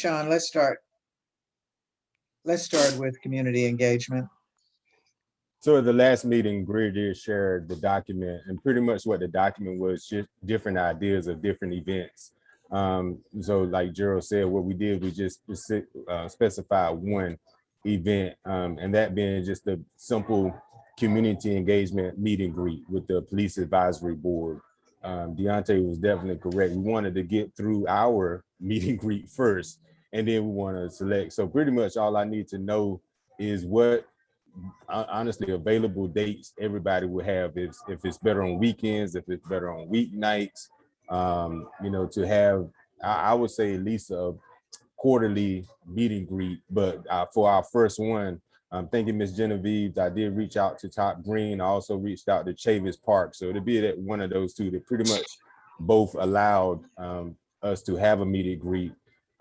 Sean, let's start with community engagement. So at the last meeting, Greer did share the document, and pretty much what the document was, just different ideas of different events. So like Gerald said, what we did, we just specified one event, and that being just a simple community engagement meet and greet with the police advisory board. Deontay was definitely correct. We wanted to get through our meet and greet first, and then we want to select. So pretty much all I need to know is what honestly available dates everybody will have, if it's better on weekends, if it's better on weeknights, to have, I would say at least a quarterly meet and greet. But for our first one, I'm thinking Miss Genevieve, I did reach out to Top Green. I also reached out to Chavis Park. So it'll be that one of those two that pretty much both allowed us to have a meet and greet.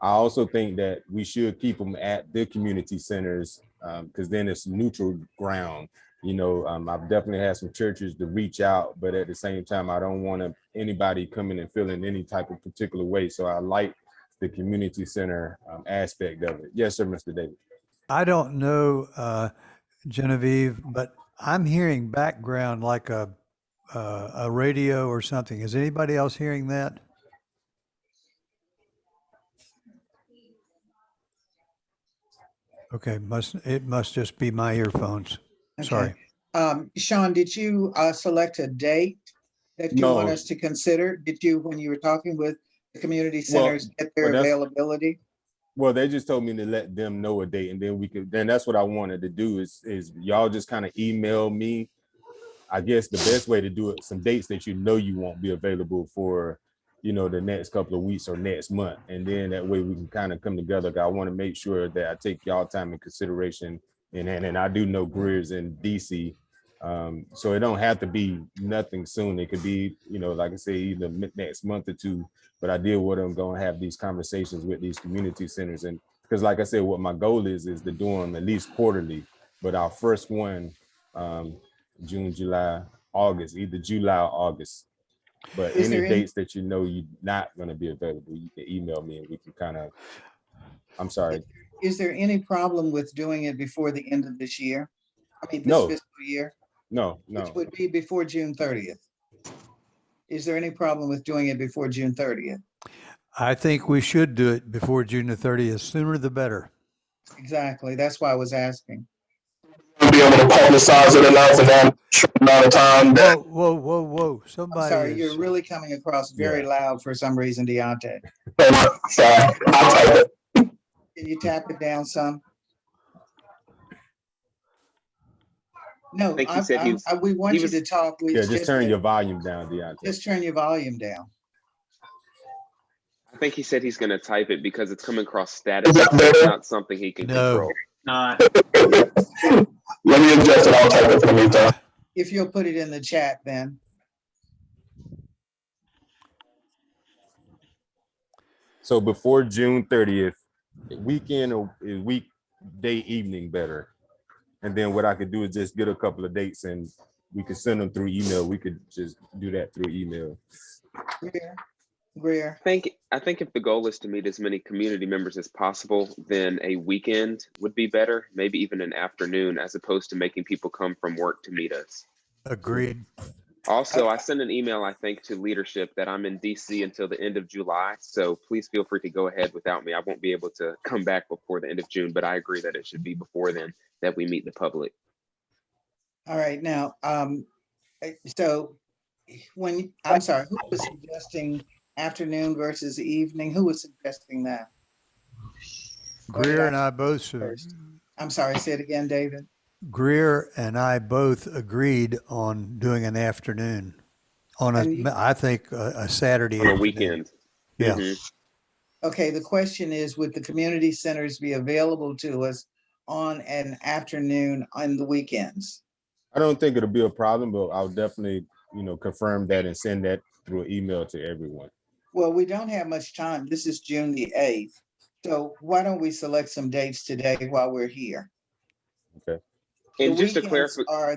I also think that we should keep them at the community centers, because then it's neutral ground. I've definitely had some churches to reach out, but at the same time, I don't want anybody coming and feeling any type of particular way. So I like the community center aspect of it. Yes, sir, Mr. David. I don't know, Genevieve, but I'm hearing background like a radio or something. Is anybody else hearing that? Okay, it must just be my earphones. Okay. Sorry. Sean, did you select a date that you want us to consider? Did you, when you were talking with the community centers, get their availability? Well, they just told me to let them know a date, and then that's what I wanted to do is y'all just kind of email me, I guess the best way to do it, some dates that you won't be available for, the next couple of weeks or next month. And then that way we can kind of come together. I want to make sure that I take y'all time in consideration. And I do know Greer's in DC. So it don't have to be nothing soon. It could be, like I say, either next month or two. But I did what I'm going to have these conversations with these community centers. And because like I said, what my goal is to do them at least quarterly. But our first one, June, July, August, either July or August. But any dates that you're not going to be available, you can email me and we can kind of, I'm sorry. Is there any problem with doing it before the end of this year? I mean, No. fiscal year? No. Which would be before June 30th. Is there any problem with doing it before June 30th? I think we should do it before June the 30th. Sooner the better. Exactly. That's why I was asking. Be able to publicize it enough in that short amount of time. Whoa. Somebody. I'm sorry, you're really coming across very loud for some reason, Deontay. Sorry, I'll type it. Can you tap it down some? No, we want you to talk. Just turn your volume down, Deontay. Just turn your volume down. I think he said he's going to type it because it's coming across static. It's not something he can control. Not. Let me adjust it. I'll type it for the meantime. If you'll put it in the chat, then. So before June 30th, weekend or weekday evening better. And then what I could do is just get a couple of dates and we could send them through email. We could just do that through email. Greer. I think if the goal is to meet as many community members as possible, then a weekend would be better, maybe even an afternoon, as opposed to making people come from work to meet us. Agreed. Also, I sent an email, I think, to leadership that I'm in DC until the end of July. So please feel free to go ahead without me. I won't be able to come back before the end of June, but I agree that it should be before then that we meet the public. All right. Now, so I'm sorry, who was suggesting afternoon versus evening? Who was suggesting that? Greer and I both. I'm sorry, say it again, David. Greer and I both agreed on doing an afternoon on I think a Saturday on a weekend. Yeah. Mm-hmm. Okay, the question is, would the community centers be available to us on an afternoon on the weekends? I don't think it'll be a problem, but I'll definitely, confirm that and send that through an email to everyone. Well, we don't have much time. This is June the 8th. So why don't we select some dates today while we're here? Okay. And just to clarify,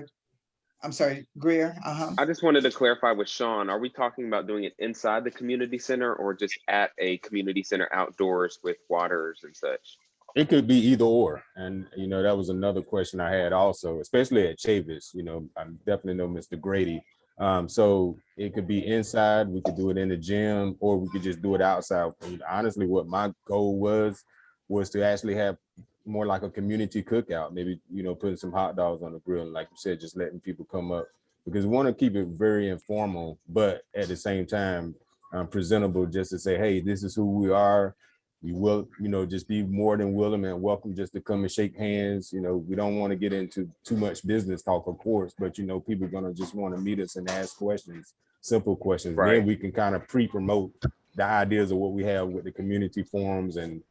I'm sorry, Greer, I just wanted to clarify with Sean, are we talking about doing it inside the community center or just at a community center outdoors with waters and such? It could be either or. And, that was another question I had also, especially at Chavis. I definitely know Mr. Grady. So it could be inside, we could do it in the gym, or we could just do it outside. And honestly, what my goal was to actually have more like a community cookout, maybe, putting some hot dogs on the grill. And like you said, just letting people come up, because we want to keep it very informal, but at the same time, presentable, just to say, hey, this is who we are. We will, just be more than willing and welcome just to come and shake hands. We don't want to get into too much business talk, of course, but people are going to just want to meet us and ask questions, simple questions. Right. Then we can kind of pre-promote the ideas of what we have with the community forums and,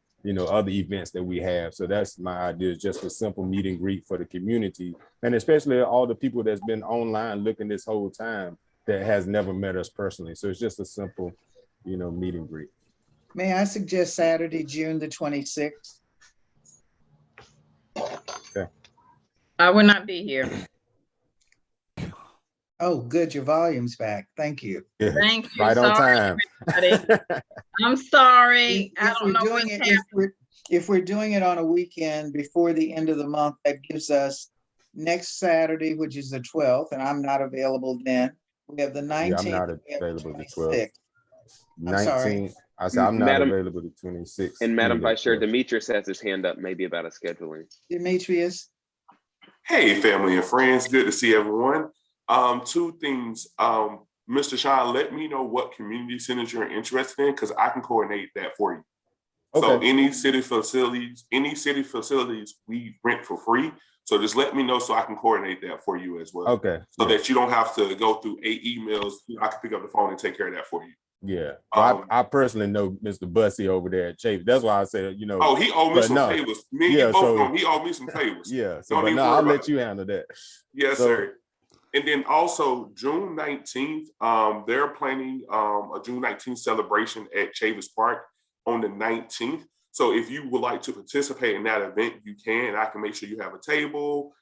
other events that we have. So that's my idea, just a simple meet and greet for the community. And especially all the people that's been online looking this whole time that has never met us personally. So it's just a simple, meet and greet. May I suggest Saturday, June the 26th? Okay. I will not be here. Oh, good, your volume's back. Thank you. Yeah, Thank you. right on Sorry, time. everybody. I'm sorry. I If don't know what's happening. if we're doing it on a weekend before the end of the month, that gives us next Saturday, which is the 12th, and I'm not available then. We have the 19th. Yeah, I'm not and we have available the 26th. 12th. I'm sorry. 19th. I said I'm not Madam- available the 26th. And Madam either, Vice Chair, so- Demetrius has his hand up maybe about a scheduling. Demetrius, Hey, family and friends, good to see everyone. Two things. Mr. Sean, let me know what community centers you're interested in, because I can coordinate that for you. So Okay. any city facilities we rent for free. So just let me know so I can coordinate that for you as well. Okay. So that you don't have to go through 8 emails. I can pick up the phone and take care of that for you. Yeah. Well, I personally know Mr. Bussy over there at Chase. That's why I said, Oh, he owed me but some no. favors. Me and Yeah, you both so- know him. He owed me some favors. yeah. So, Don't but even no, worry I'll about let it. you handle that. Yes, So- sir. And then also June 19th, they're planning a June 19th celebration at Chavis Park on the 19th. So if you would like to participate in that event, you can. I can make sure you have a table.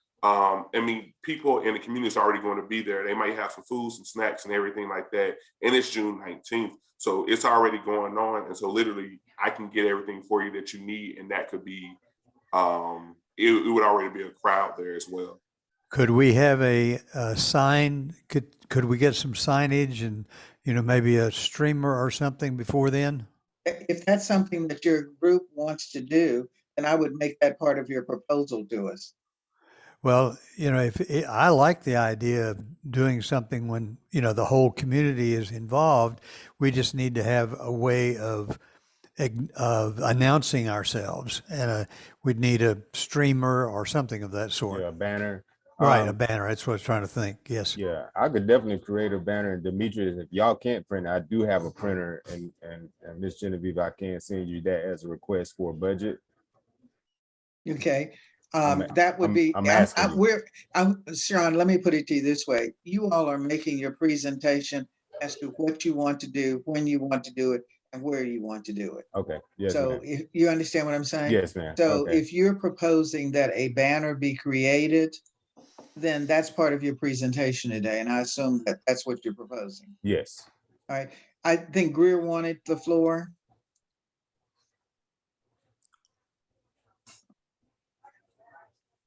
People in the community are already going to be there. They might have some food, some snacks and everything like that. And it's June 19th. So it's already going on. And so literally I can get everything for you that you need. And that could be, it would already be a crowd there as well. Could we have a sign? Could we get some signage and, maybe a streamer or something before then? if that's something that your group wants to do, then I would make that part of your proposal to us. Well, I like the idea of doing something when, the whole community is involved. We just need to have a way of announcing ourselves, and we'd need a streamer or something of that sort. Yeah, a banner. Right, a banner. That's what I was trying to think. Yes. Yeah, I could definitely create a banner. Demetrius, if y'all can't print, I do have a printer, and Miss Genevieve, I can send you that as a request for a budget. Okay, I'm- that would I'm- be, I'm asking you. Sean, let me put it to you this way. You all are making your presentation as to what you want to do, when you want to do it, and where you want to do it. Okay. Yes, So ma'am. if you understand what I'm saying? Yes, ma'am. So Okay. if you're proposing that a banner be created, then that's part of your presentation today, and I assume that that's what you're proposing. Yes. All right, I think Greer wanted the floor.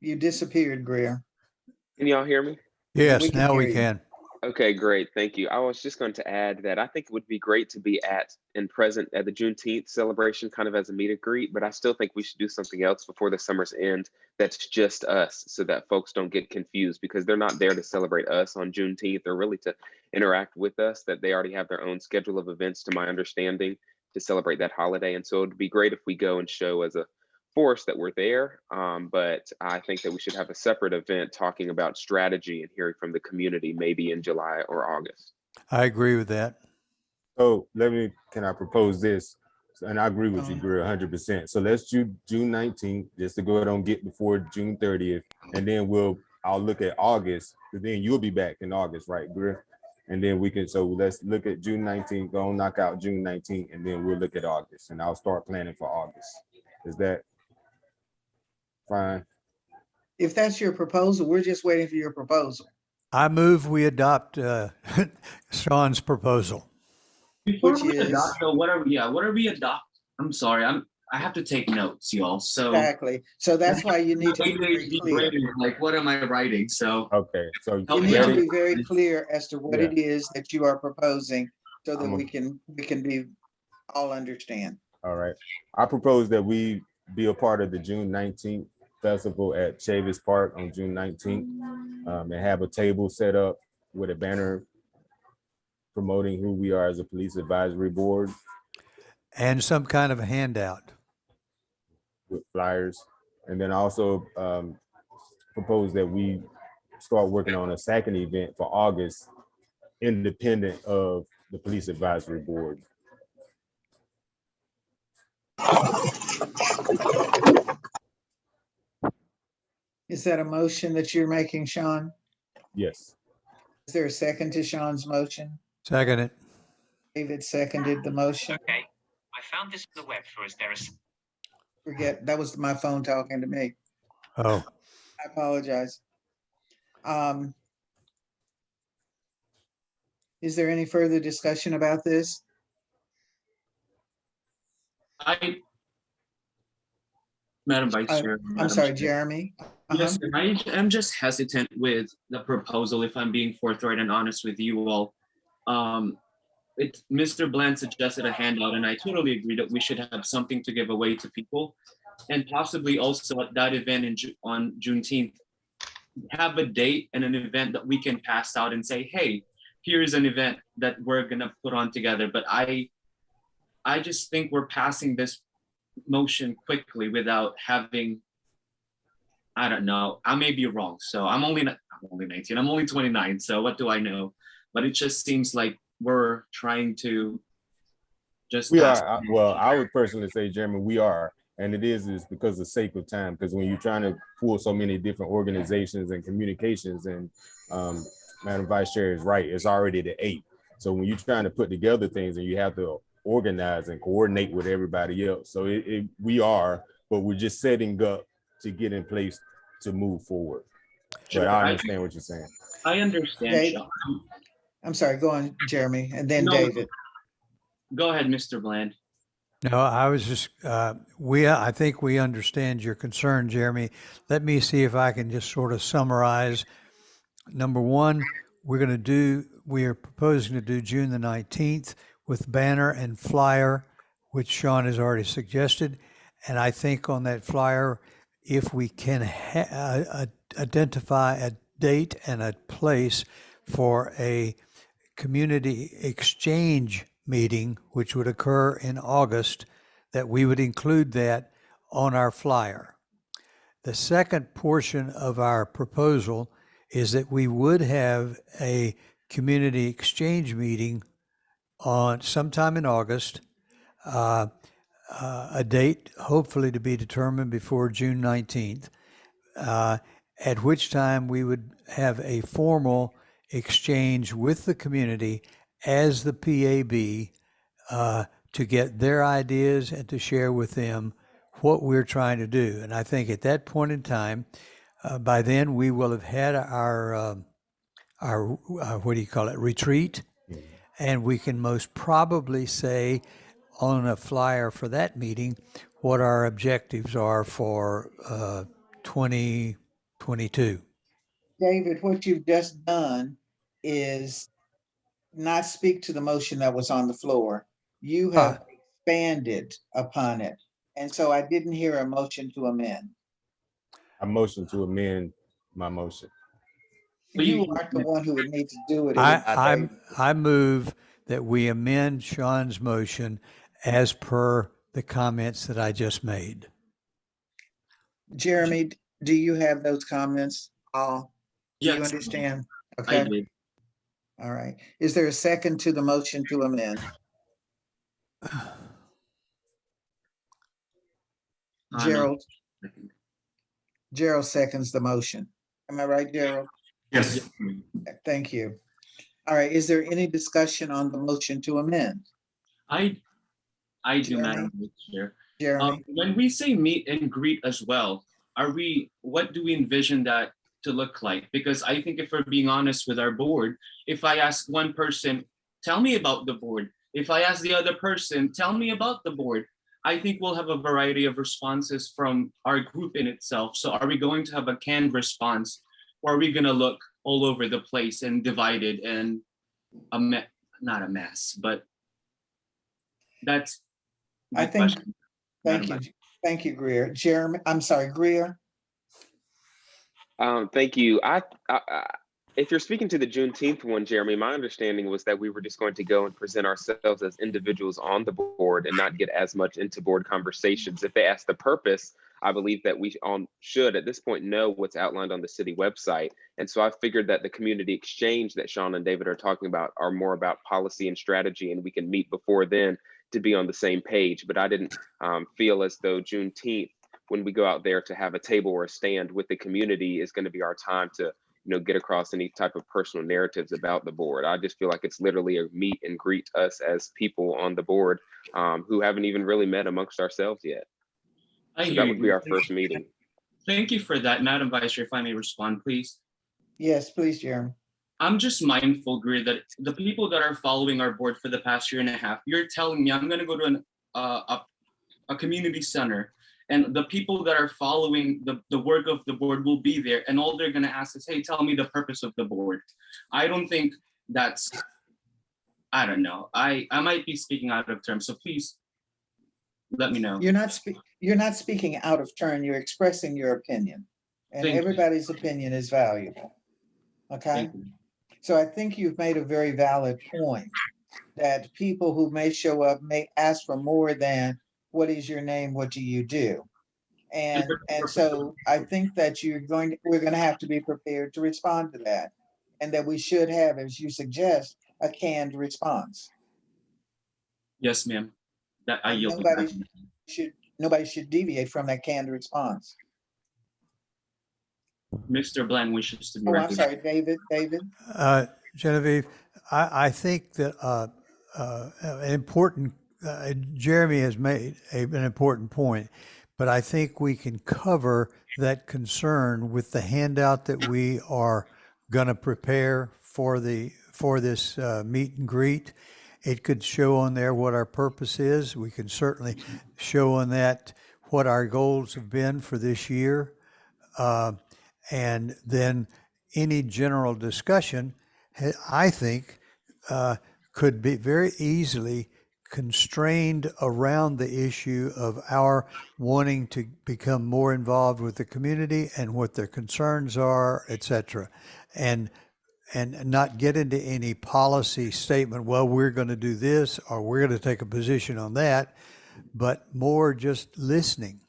You disappeared, Greer. Can y'all hear me? Yes, We can now hear we you. can. Okay, great. Thank you. I was just going to add that I think it would be great to be at and present at the Juneteenth celebration, kind of as a meet and greet, but I still think we should do something else before the summer's end that's just us, so that folks don't get confused, because they're not there to celebrate us on Juneteenth or really to interact with us, that they already have their own schedule of events, to my understanding, to celebrate that holiday. And so it'd be great if we go and show as a force that we're there, but I think that we should have a separate event talking about strategy and hearing from the community, maybe in July or August. I agree with that. So can I propose this? And I agree with you, Uh-huh. Greer, 100%. So let's do June 19th, just to go ahead and get before June 30th. And then I'll look at August, because then you'll be back in August, right, Greer? And then so let's look at June 19th, go and knock out June 19th, and then we'll look at August, and I'll start planning for August. Is that fine? If that's your proposal, we're just waiting for your proposal. I move we adopt Sean's proposal. Before Which we is- adopt, though, what are we adopt? I'm sorry, I have to take notes, y'all. So Exactly. So that's why you need to be very Maybe clear. like, what am I writing? So Okay, so You Help me need out. to ready? be very clear as to what Yeah. it is that you are proposing so that I'm a- we can be all understand. All right. I propose that we be a part of the June 19th festival at Chavis Park on June 19th, and have a table set up with a banner promoting who we are as a police advisory board And some kind of a handout. with flyers. And then also propose that we start working on a second event for August, independent of the police advisory board. Is that a motion that you're making, Sean? Yes. Is there a second to Sean's motion? Second it. David seconded the motion. Okay, I found this on the web for us. There is Forget, that was my phone talking to me. Oh, I apologize. Is there any further discussion about this? Madam Vice Chair. I'm Madam sorry, Chair. Jeremy. Yes, I am just hesitant with the proposal, if I'm being forthright and honest with you all. Mr. Bland suggested a handout, and I totally agree that we should have something to give away to people. And possibly also at that event on Juneteenth, have a date and an event that we can pass out and say, hey, here's an event that we're gonna put on together. But I just think we're passing this motion quickly without having, I don't know, I may be wrong. So I'm only 19, I'm only 29. So what do I know? But it just seems like we're trying to just. We pass- are, well, I would personally say, Jeremy, we are. And it is because of the sake of time, because when you're trying to pull so many different organizations and communications, and Madam Vice Chair is right, it's already the 8th. So when you're trying to put together things and you have to organize and coordinate with everybody else. So we are, but we're just setting up to get in place to move forward. Sure, But I understand what you're saying. I understand, Dave? Sean. I'm sorry, go on, Jeremy, and then No. David. Go ahead, Mr. Bland. no, I was just, I think we understand your concern, Jeremy. Let me see if I can just sort of summarize. Number one, we are proposing to do June the 19th with banner and flyer, which Sean has already suggested. And I think on that flyer, if we can identify a date and a place for a community exchange meeting, which would occur in August, that we would include that on our flyer. The second portion of our proposal is that we would have a community exchange meeting on sometime in August, a date hopefully to be determined before June 19th, at which time we would have a formal exchange with the community as the PAB to get their ideas and to share with them what we're trying to do. And I think at that point in time, by then we will have had our what do you call it, retreat, and we can most probably say on a flyer for that meeting what our objectives are for 2022. David, what you've just done is not speak to the motion that was on the floor. You have expanded upon it. And so I didn't hear a motion to amend. I motion to amend my motion. But You aren't the one who would need to do it. I move that we amend Sean's motion as per the comments that I just made. Jeremy, do you have those comments? All? Do you Yes, understand? I Okay, did. all right. Is there a second to the motion to amend? Gerald, Gerald seconds the motion. Am I right, Gerald? Yes. Thank you. All right, is there any discussion on the motion to amend? I do, Jeremy? Madam Vice Chair. Jeremy? When we say meet and greet as well, what do we envision that to look like? Because I think if we're being honest with our board, if I ask one person, tell me about the board. If I ask the other person, tell me about the board, I think we'll have a variety of responses from our group in itself. So are we going to have a canned response, or are we going to look all over the place and divided and not a mess, but that's my I think, question. thank you, Greer. Jeremy, I'm sorry, Greer. Thank you. If you're speaking to the Juneteenth one, Jeremy, my understanding was that we were just going to go and present ourselves as individuals on the board and not get as much into board conversations. If they ask the purpose, I believe that we should at this point know what's outlined on the city website. And so I figured that the community exchange that Sean and David are talking about are more about policy and strategy, and we can meet before then to be on the same page. But I didn't feel as though Juneteenth, when we go out there to have a table or a stand with the community, is going to be our time to get across any type of personal narratives about the board. I just feel like it's literally a meet and greet us as people on the board who haven't even really met amongst ourselves yet. So that would be our first meeting. Thank you for that, Madam Vice Chair. If I may respond, please. Yes, please, Jeremy. I'm just mindful, Greer, that the people that are following our board for the past year and a half, you're telling me I'm going to go to a community center, and the people that are following the work of the board will be there, and all they're going to ask is, hey, tell me the purpose of the board. I don't think that's, I don't know. I might be speaking out of term, so please let me know. You're not speaking out of turn. You're expressing your opinion, and Thank you. everybody's opinion is valuable. Okay. Thank you. So I think you've made a very valid point that people who may show up may ask for more than what is your name, what do you do? And so I think that we're going to have to be prepared to respond to that, and that we should have, as you suggest, a canned response. Yes, ma'am. That I yield. Nobody should deviate from that canned response. Mr. Bland wishes to be Oh, I'm recognized. sorry, David. Genevieve, I think that an important, Jeremy has made an important point, but I think we can cover that concern with the handout that we are going to prepare for this meet and greet. It could show on there what our purpose is. We can certainly show on that what our goals have been for this year. And then any general discussion, I think, could be very easily constrained around the issue of our wanting to become more involved with the community and what their concerns are, et cetera. And not get into any policy statement, well, we're going to do this or we're going to take a position on that, but more just listening.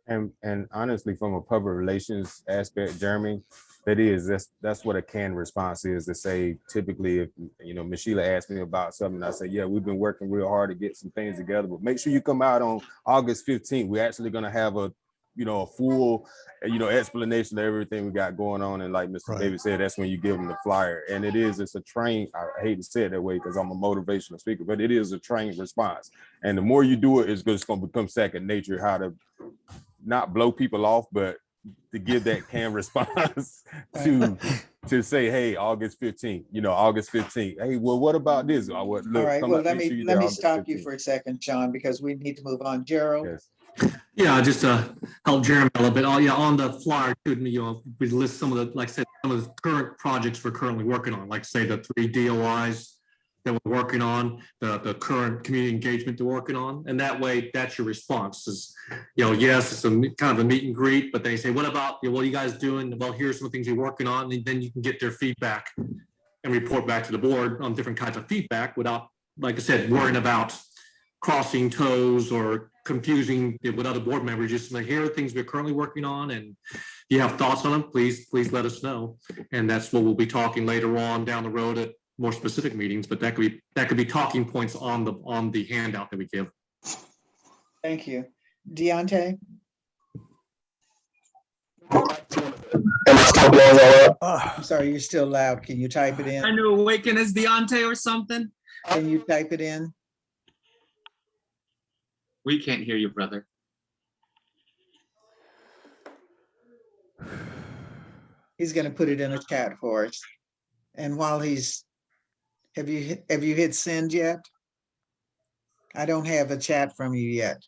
And honestly, from a public relations aspect, Jeremy, that's what a canned response is, to say, typically, if Ms. Sheila asked me about something, I say, yeah, we've been working real hard to get some things together, but make sure you come out on August 15th. We're actually going to have a full explanation of everything we got going on. And like Mr. David said, that's when you give them the flyer. And it's a trained, I hate to say it that way because I'm a motivational speaker, but it is a trained response. And the more you do it, it's just going to become second nature, how to not blow people off, but to give that canned response to say, hey, August 15th, August 15th. Hey, well, what about this? All right, well, let me stop you for a second, Sean, because we need to move on. Gerald? Yes. Yeah, just to help Jeremy a little bit. Oh, yeah, on the flyer, we list some of the, like I said, some of the current projects we're currently working on, like say the 3 DOIs that we're working on, the current community engagement we're working on. And that way, that's your response is, yes, it's a kind of a meet and greet, but they say, what about, what are you guys doing? Well, here's some of the things you're working on. And then you can get their feedback and report back to the board on different kinds of feedback without, like I said, worrying about crossing toes or confusing it with other board members. Just like, here are things we're currently working on, and you have thoughts on them, please let us know. And that's what we'll be talking later on down the road at more specific meetings, but that could be talking points on the handout that we give. Thank you. Deontay? I'm sorry, you're still loud. Can you type it in? I knew awaken as Deontay or something. Can you type it in? We can't hear you, brother. He's gonna put it in a chat for us. And while he's, have you hit send yet? I don't have a chat from you yet.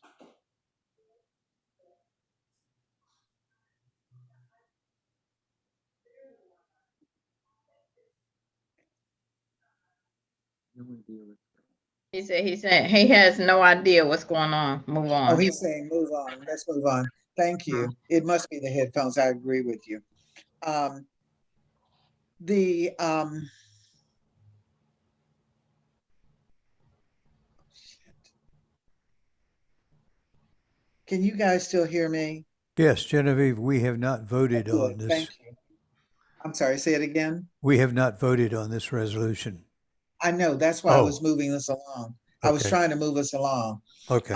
He said he has no idea what's going on. Move Oh, on. he's saying move on. Let's move on. Thank you. It must be the headphones. I agree with you. The can you guys still hear me? Yes, Genevieve, we have not voted on Good, this. thank you. I'm sorry, say it again. We have not voted on this resolution. I know, that's why I was Oh. moving this along. I was Okay. trying to move us along. Okay.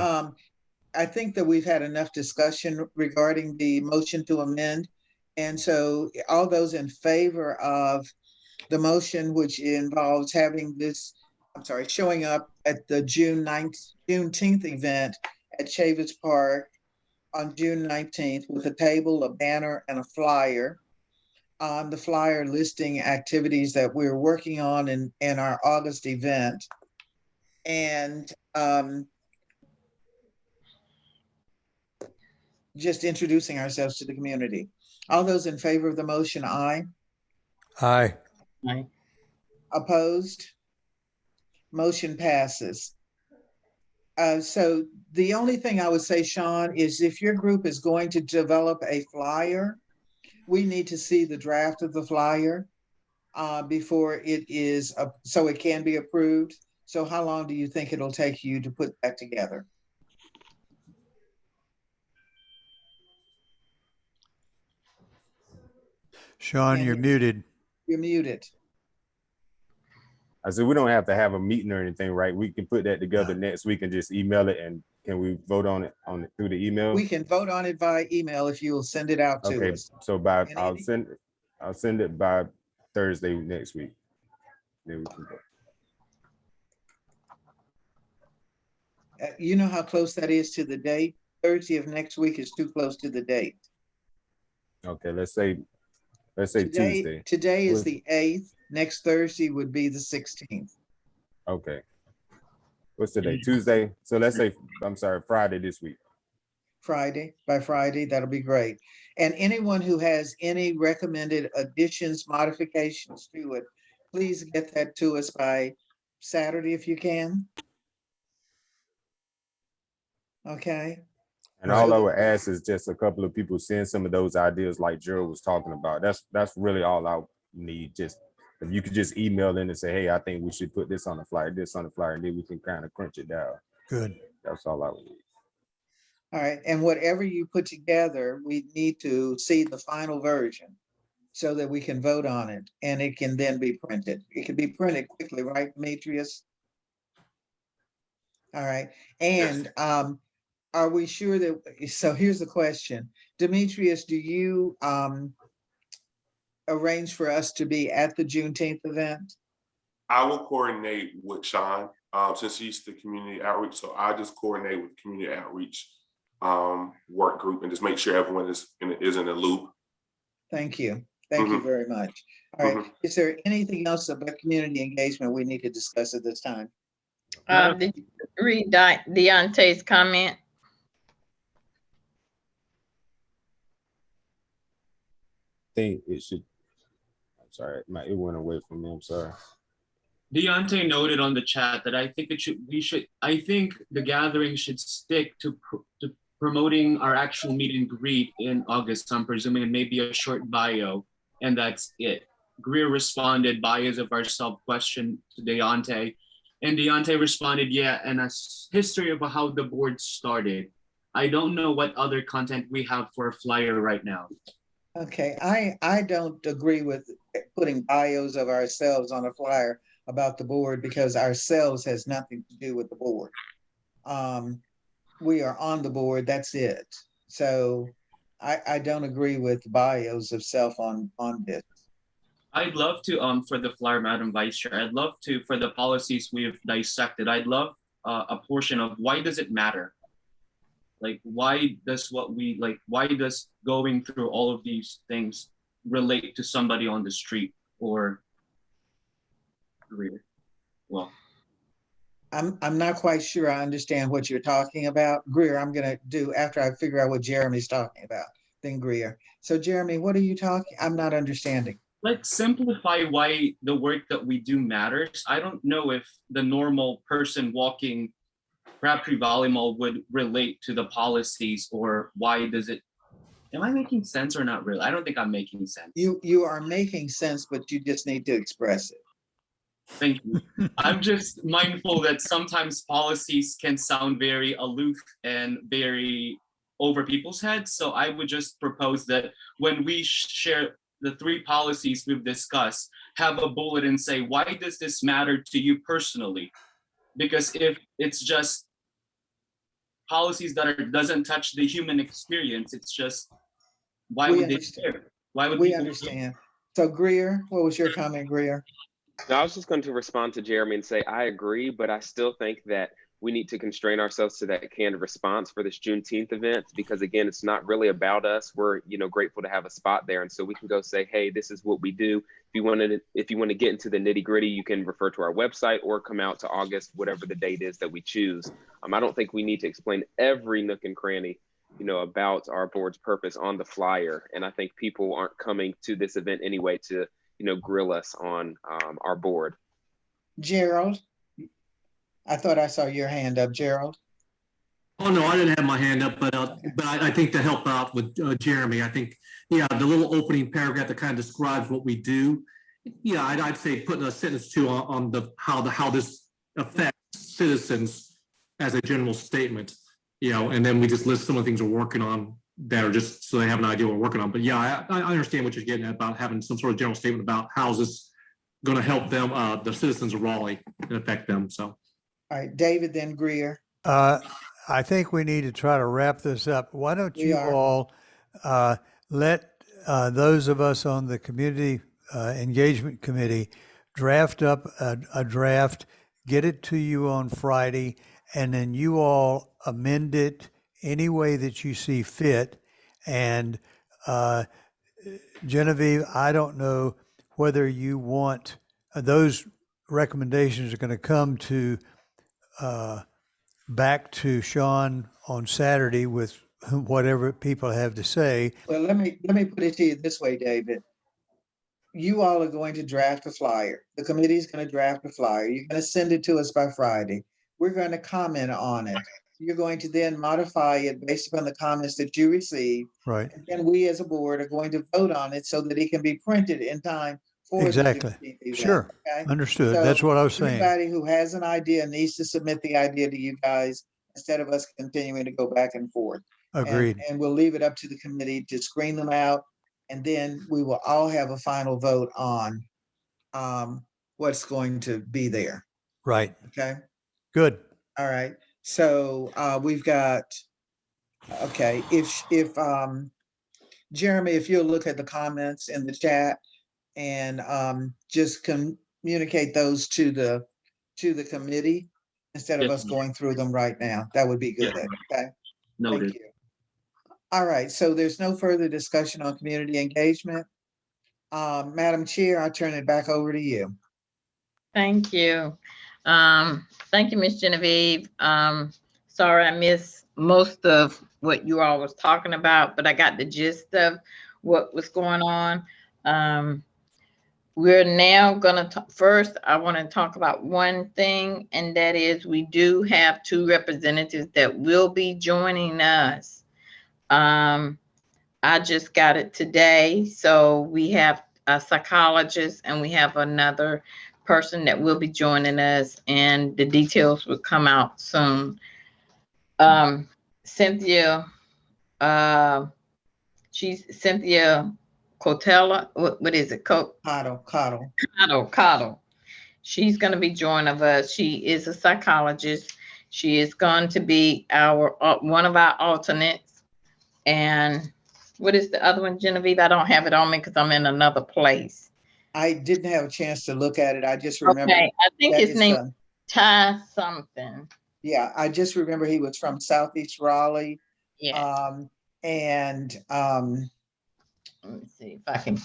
I think that we've had enough discussion regarding the motion to amend. And so all those in favor of the motion, which involves having this, I'm sorry, showing up at the Juneteenth event at Chavis Park on June 19th with a table, a banner, and a flyer. On the flyer listing activities that we're working on in our August event. And just introducing ourselves to the community. All those in favor of the motion, aye. Aye. Aye. Opposed? Motion passes. So the only thing I would say, Sean, is if your group is going to develop a flyer, we need to see the draft of the flyer before it is, so it can be approved. So how long do you think it'll take you to put that together? Sean, you're muted. You're muted. I said, we don't have to have a meeting or anything, right? We can put that together next week and just email it. And can we vote on it through the email? We can vote on it via email if you will send it out to us. So I'll send it by Thursday next week. Then we can go. You know how close that is to the date? Thursday of next week is too close to the date. Okay, let's say Tuesday. Today is the 8th. Next Thursday would be the 16th. Okay. What's today? Tuesday. So let's say, I'm sorry, Friday this week. By Friday, that'll be great. And anyone who has any recommended additions, modifications to it, please get that to us by Saturday if you can. Okay. And all I would ask is just a couple of people send some of those ideas like Gerald was talking about. That's really all I need. Just if you could just email in and say, hey, I think we should put this on the flyer, and then we can kind of crunch it down. Good. That's all I would need. All right. And whatever you put together, we need to see the final version so that we can vote on it and it can then be printed. It can be printed quickly, right, Demetrius? All right. And are we sure that, so here's the question. Demetrius, do you arrange for us to be at the Juneteenth event? I will coordinate with Sean since he's the community outreach. So I just coordinate with community outreach work group and just make sure everyone is in the loop. Thank you. Thank you very much. All right. Is there anything else about community engagement we need to discuss at this time? Did you read Deontay's comment? Think it should. I'm sorry, it went away from me. I'm sorry. Deontay noted on the chat that I think I think the gathering should stick to promoting our actual meet and greet in August, I'm presuming, and maybe a short bio, and that's it. Greer responded bios of ourselves question to Deontay, and Deontay responded, yeah, and a history of how the board started. I don't know what other content we have for a flyer right now. Okay, I don't agree with putting bios of ourselves on a flyer about the board because ourselves has nothing to do with the board. We are on the board, that's it. So I don't agree with bios of self on this. I'd love to, for the flyer, Madam Vice Chair, I'd love to, for the policies we've dissected, I'd love a portion of why does it matter? Like, why does going through all of these things relate to somebody on the street or career. Well, I'm not quite sure I understand what you're talking about. Greer, I'm gonna do after I figure out what Jeremy's talking about, then Greer. So Jeremy, what are you talking? I'm not understanding. let's simplify why the work that we do matters. I don't know if the normal person walking Crabtree Valley Mall would relate to the policies, or why does it, am I making sense or not really? I don't think I'm making sense. You are making sense, but you just need to express it. Thank you. I'm just mindful that sometimes policies can sound very aloof and very over people's heads. So I would just propose that when we share the 3 policies we've discussed, have a bullet and say, why does this matter to you personally? Because if it's just policies that doesn't touch the human experience, it's just, why We would they understand. care? Why would We people understand. So Greer, what was your comment, Greer? No, I was just going to respond to Jeremy and say, I agree, but I still think that we need to constrain ourselves to that canned response for this Juneteenth event, because again, it's not really about us. We're, grateful to have a spot there. And so we can go say, hey, this is what we do. If you want to get into the nitty gritty, you can refer to our website or come out to August, whatever the date is that we choose. I don't think we need to explain every nook and cranny, about our board's purpose on the flyer. And I think people aren't coming to this event anyway to, grill us on our board. Gerald, I thought I saw your hand up, Gerald. Oh, no, I didn't have my hand up, but I think to help out with Jeremy, I think, the little opening paragraph that kind of describes what we do. Yeah, I'd say putting a sentence too on how this affects citizens as a general statement, and then we just list some of the things we're working on that are just so they have an idea what we're working on. But yeah, I understand what you're getting at about having some sort of general statement about how is this going to help them, the citizens of Raleigh, and affect them. So. All right, David, then Greer. I think we need to try to wrap this up. Why don't you all let those of us on the community engagement committee draft up a draft, get it to you on Friday, and then you all amend it any way that you see fit. And Genevieve, I don't know whether you want those recommendations are going to come to back to Sean on Saturday with whatever people have to say. Well, let me put it to you this way, David. You all are going to draft a flyer. The committee is going to draft a flyer. You're going to send it to us by Friday. We're going to comment on it. You're going to then modify it based upon the comments that you receive. Right. And then we as a board are going to vote on it so that it can be printed in time for Exactly. the event, Sure. okay? Understood. So That's what I was saying. Everybody who has an idea needs to submit the idea to you guys instead of us continuing to go back and forth. Agreed. And we'll leave it up to the committee to screen them out. And then we will all have a final vote on what's going to be there. Right. Okay. Good. All right. So we've got, okay, if Jeremy, if you'll look at the comments in the chat and just communicate those to the committee instead of us going through them right now, that would be good. Okay. Noted. Thank you. All right. So there's no further discussion on community engagement. Madam Chair, I turn it back over to you. Thank you. Thank you, Ms. Genevieve. Sorry I missed most of what you all was talking about, but I got the gist of what was going on. We're now going to first, I want to talk about one thing, and that is we do have 2 representatives that will be joining us. I just got it today. So we have a psychologist and we have another person that will be joining us, and the details will come out soon. Cynthia, she's Cynthia Cotella. What is it? Cottle. She's going to be joining us. She is a psychologist. She is going to be our one of our alternates. And what is the other one, Genevieve? I don't have it on me because I'm in another place. I didn't have a chance to look at it. I just remember. Okay, I think his name is Ty something. Yeah, I just remember he was from Southeast Raleigh. Yeah. Let me see if I can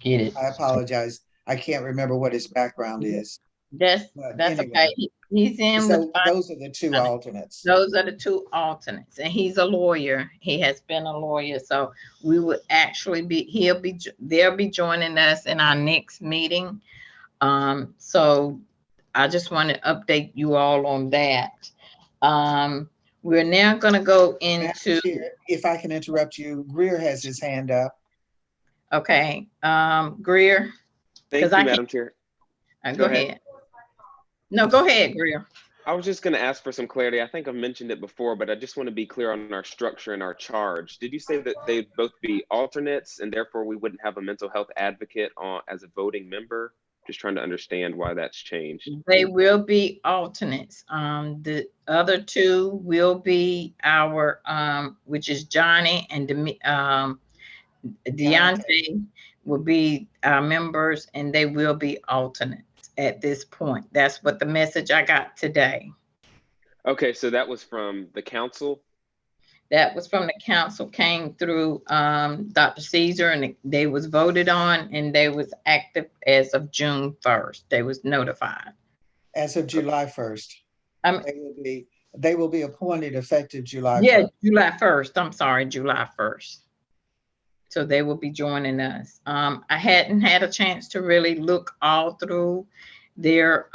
get it. I apologize. I can't remember what his background is. That's But that's anyway, okay. He's in with so those are the two alternates. those are the two alternates, and he's a lawyer. He has been a lawyer, so we would actually they'll be joining us in our next meeting. So I just want to update you all on that. We're now going to go into. If I can interrupt you, Greer has his hand up. Okay, Greer. Thank you, Madam Chair. Go ahead. No, go ahead, Greer. I was just going to ask for some clarity. I think I've mentioned it before, but I just want to be clear on our structure and our charge. Did you say that they'd both be alternates and therefore we wouldn't have a mental health advocate as a voting member? Just trying to understand why that's changed. They will be alternates. The other two will be our, which is Johnny and Deontay will be our members, and they will be alternates at this point. That's what the message I got today. Okay, so that was from the council? That was from the council, came through Dr. Caesar, and they was voted on, and they was active as of June 1st. They was notified. As of July 1st. They will be appointed effective July 1st. Yeah, July 1st. I'm sorry, July 1st. So they will be joining us. I hadn't had a chance to really look all through their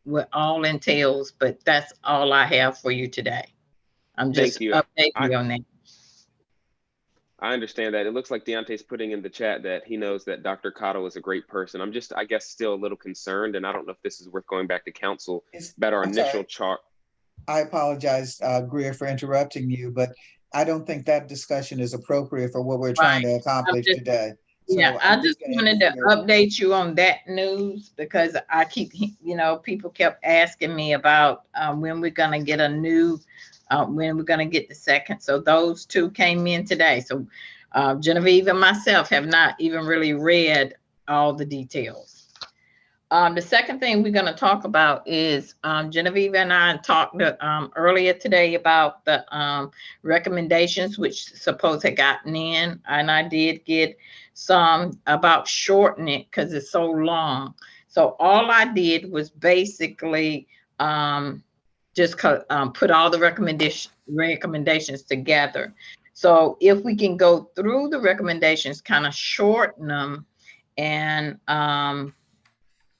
what all entails, but that's all I have for you today. I'm just updating you on that. I understand that. It looks like Deontay's putting in the chat that he knows that Dr. Cotto is a great person. I'm just, I guess, still a little concerned, and I don't know if this is worth going back to council about our initial chart. I apologize, Greer, for interrupting you, but I don't think that discussion is appropriate for what we're trying to accomplish today. So yeah, I just wanted to update you on that news because I keep, people kept asking me about when we're going to get a new, when we're going to get the second. So those two came in today. So Genevieve and myself have not even really read all the details. The second thing we're going to talk about is Genevieve and I talked earlier today about the recommendations which supposed had gotten in, and I did get some about shortening it because it's so long. So all I did was basically just put all the recommendations together. So if we can go through the recommendations, kind of shorten them, and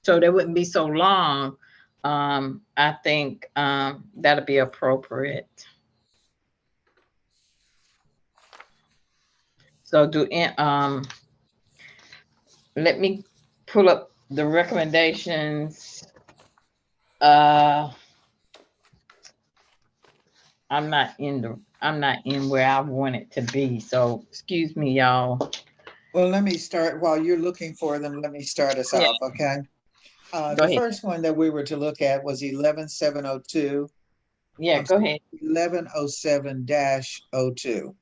so they wouldn't be so long, I think that'll be appropriate. So let me pull up the recommendations. I'm not in where I want it to be. So excuse me, y'all. Well, let me start while you're looking for them. Let me start us off, okay? The first one that we were to look at was 11702. Yeah, go ahead. 1107-02,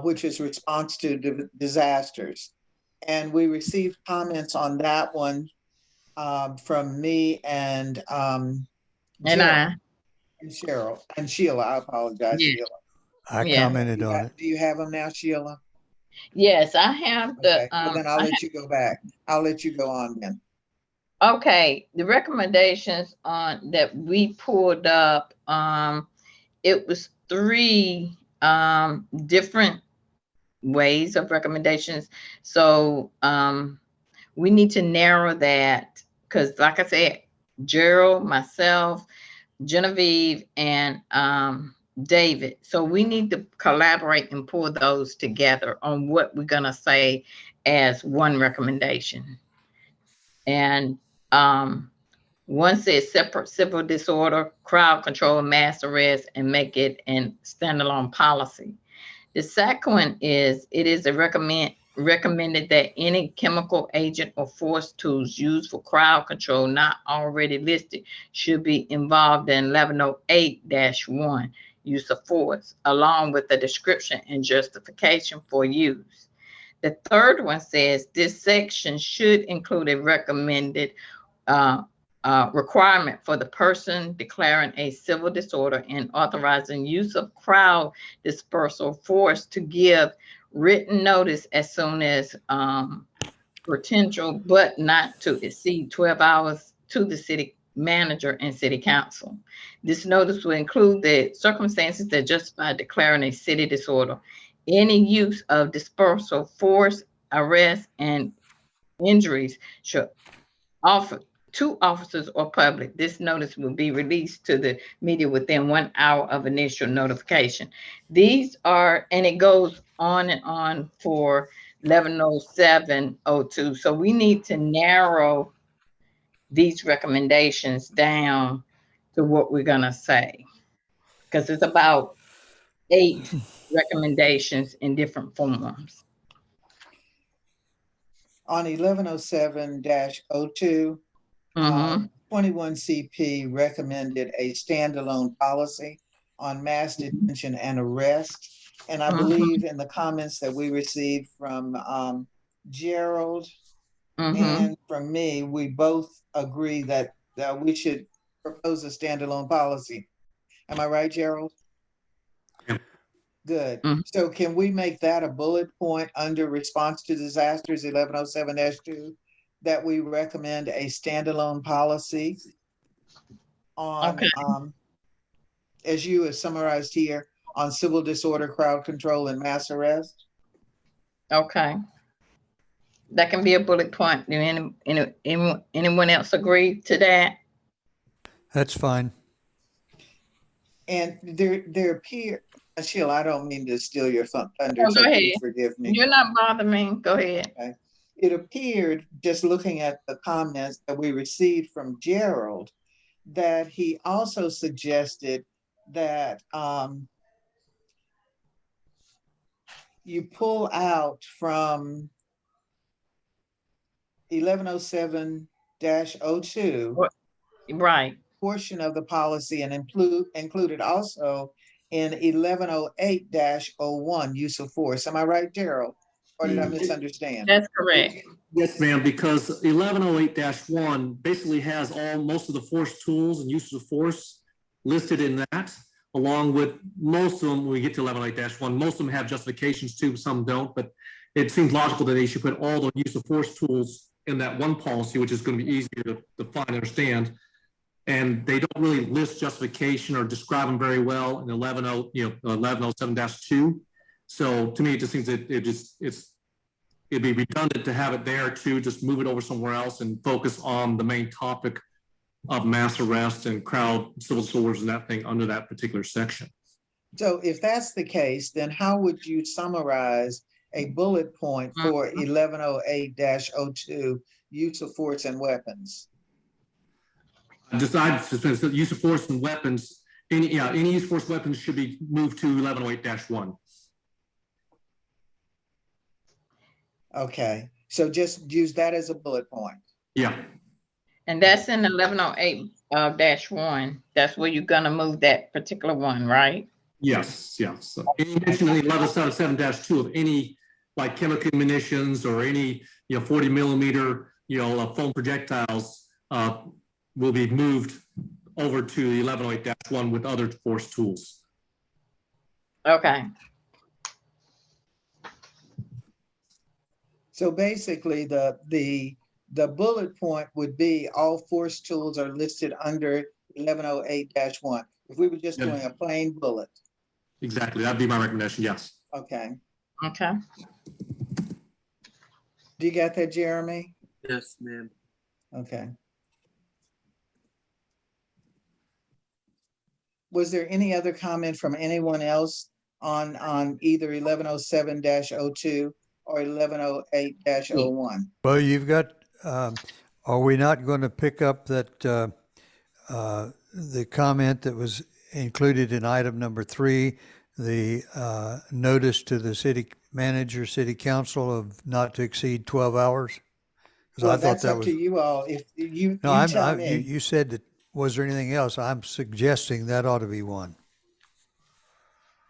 which is response to disasters. And we received comments on that one from me and Jill, and Cheryl and Sheila. I apologize, Sheila. I commented on it. Do you have them now, Sheila? Yes, I have the. Well, then I'll let you go back. I'll let you go on then. Okay, the recommendations on that we pulled up, it was 3 different ways of recommendations. So we need to narrow that because, like I said, Gerald, myself, Genevieve, and David. So we need to collaborate and pull those together on what we're gonna say as one recommendation. And one says separate civil disorder, crowd control, mass arrest, and make it an standalone policy. The second one is it is recommended that any chemical agent or force tools used for crowd control not already listed should be involved in 1108-1 use of force, along with the description and justification for use. The third one says this section should include a recommended requirement for the person declaring a civil disorder and authorizing use of crowd dispersal force to give written notice as soon as potential, but not to exceed 12 hours to the city manager and city council. This notice will include the circumstances that justify declaring a city disorder, any use of dispersal, force, arrest, and injuries should offer to officers or public. This notice will be released to the media within 1 hour of initial notification. These are, and it goes on and on for 110702. So we need to narrow these recommendations down to what we're gonna say, because it's about 8 recommendations in different forms. On 1107-02, 21 CP recommended a standalone policy on mass detention and arrest. And I believe in the comments that we received from Gerald and from me, we both agree that we should propose a standalone policy. Am I right, Gerald? Yeah. Good. So can we make that a bullet point under response to disasters 1107-2, that we recommend a standalone policy on, as you have summarized here, on civil disorder, crowd control, and mass arrest? Okay. That can be a bullet point. Do anyone else agree to that? That's fine. And there appear, Sheila, I don't mean to steal your thunder, No, so go ahead. please forgive me. You're not bothering me. Go ahead. Okay. It appeared, just looking at the comments that we received from Gerald, that he also suggested that you pull out from 1107-02 Right. portion of the policy and include it also in 1108-01 use of force. Am I right, Gerald? Or did I misunderstand? That's correct. Yes, ma'am, because 1108-1 basically has most of the force tools and uses of force listed in that, along with most of them. When we get to 1108-1, most of them have justifications too, some don't, but it seems logical that they should put all the use of force tools in that one policy, which is going to be easier to define and understand. And they don't really list justification or describe them very well in 1107-2. So to me, it just seems that it'd be redundant to have it there too. Just move it over somewhere else and focus on the main topic of mass arrest and crowd civil disorders and that thing under that particular section. So if that's the case, then how would you summarize a bullet point for 1108-02 use of force and weapons? I'd use of force and weapons. Any use of force weapons should be moved to 1108-1. Okay, so just use that as a bullet point. Yeah. And that's in 1108-1. That's where you're gonna move that particular one, right? Yes, yes. So any mention of 1177-2 of any like chemical munitions or any 40 millimeter foam projectiles will be moved over to 1108-1 with other force tools. Okay. So basically, the bullet point would be all force tools are listed under 1108-1. If we were just doing a plain bullet. Exactly, that'd be my recommendation. Yes. Okay. Okay. Do you got that, Jeremy? Yes, ma'am. Okay. Was there any other comment from anyone else on either 1107-02 or 1108-01? Well, you've got, are we not going to pick up that the comment that was included in item number 3, the notice to the city manager, city council of not to exceed 12 hours? Well, that's up to you all. If you tell me. You said that, was there anything else? I'm suggesting that ought to be one.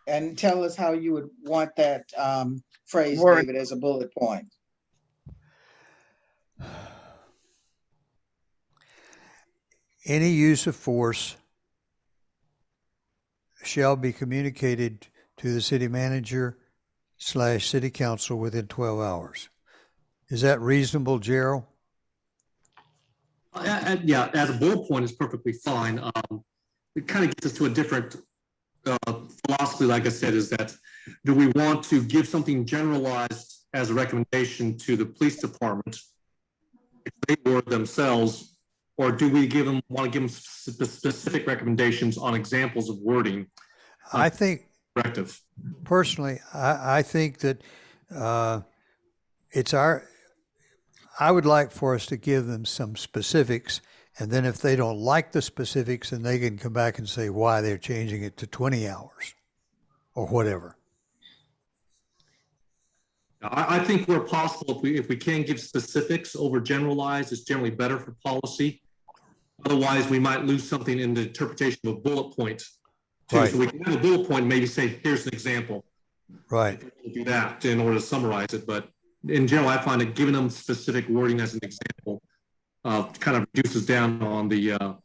And tell us how you would want that phrase, David, as a bullet point. any use of force shall be communicated to the city manager / city council within 12 hours. Is that reasonable, Gerald? Yeah, as a bullet point is perfectly fine. It kind of gets us to a different philosophy, like I said, is that do we want to give something generalized as a recommendation to the police department if they were themselves, or do we want to give them specific recommendations on examples of wording? I think, Corrective. personally, I think that I would like for us to give them some specifics, and then if they don't like the specifics, then they can come back and say why they're changing it to 20 hours or whatever. I think where possible, if we can give specifics over generalized, it's generally better for policy. Otherwise, we might lose something in the interpretation of a bullet point too. Right. So we can have a bullet point, maybe say, here's an example. Right. Do that in order to summarize it. But in general, I find that giving them specific wording as an example kind of reduces down on the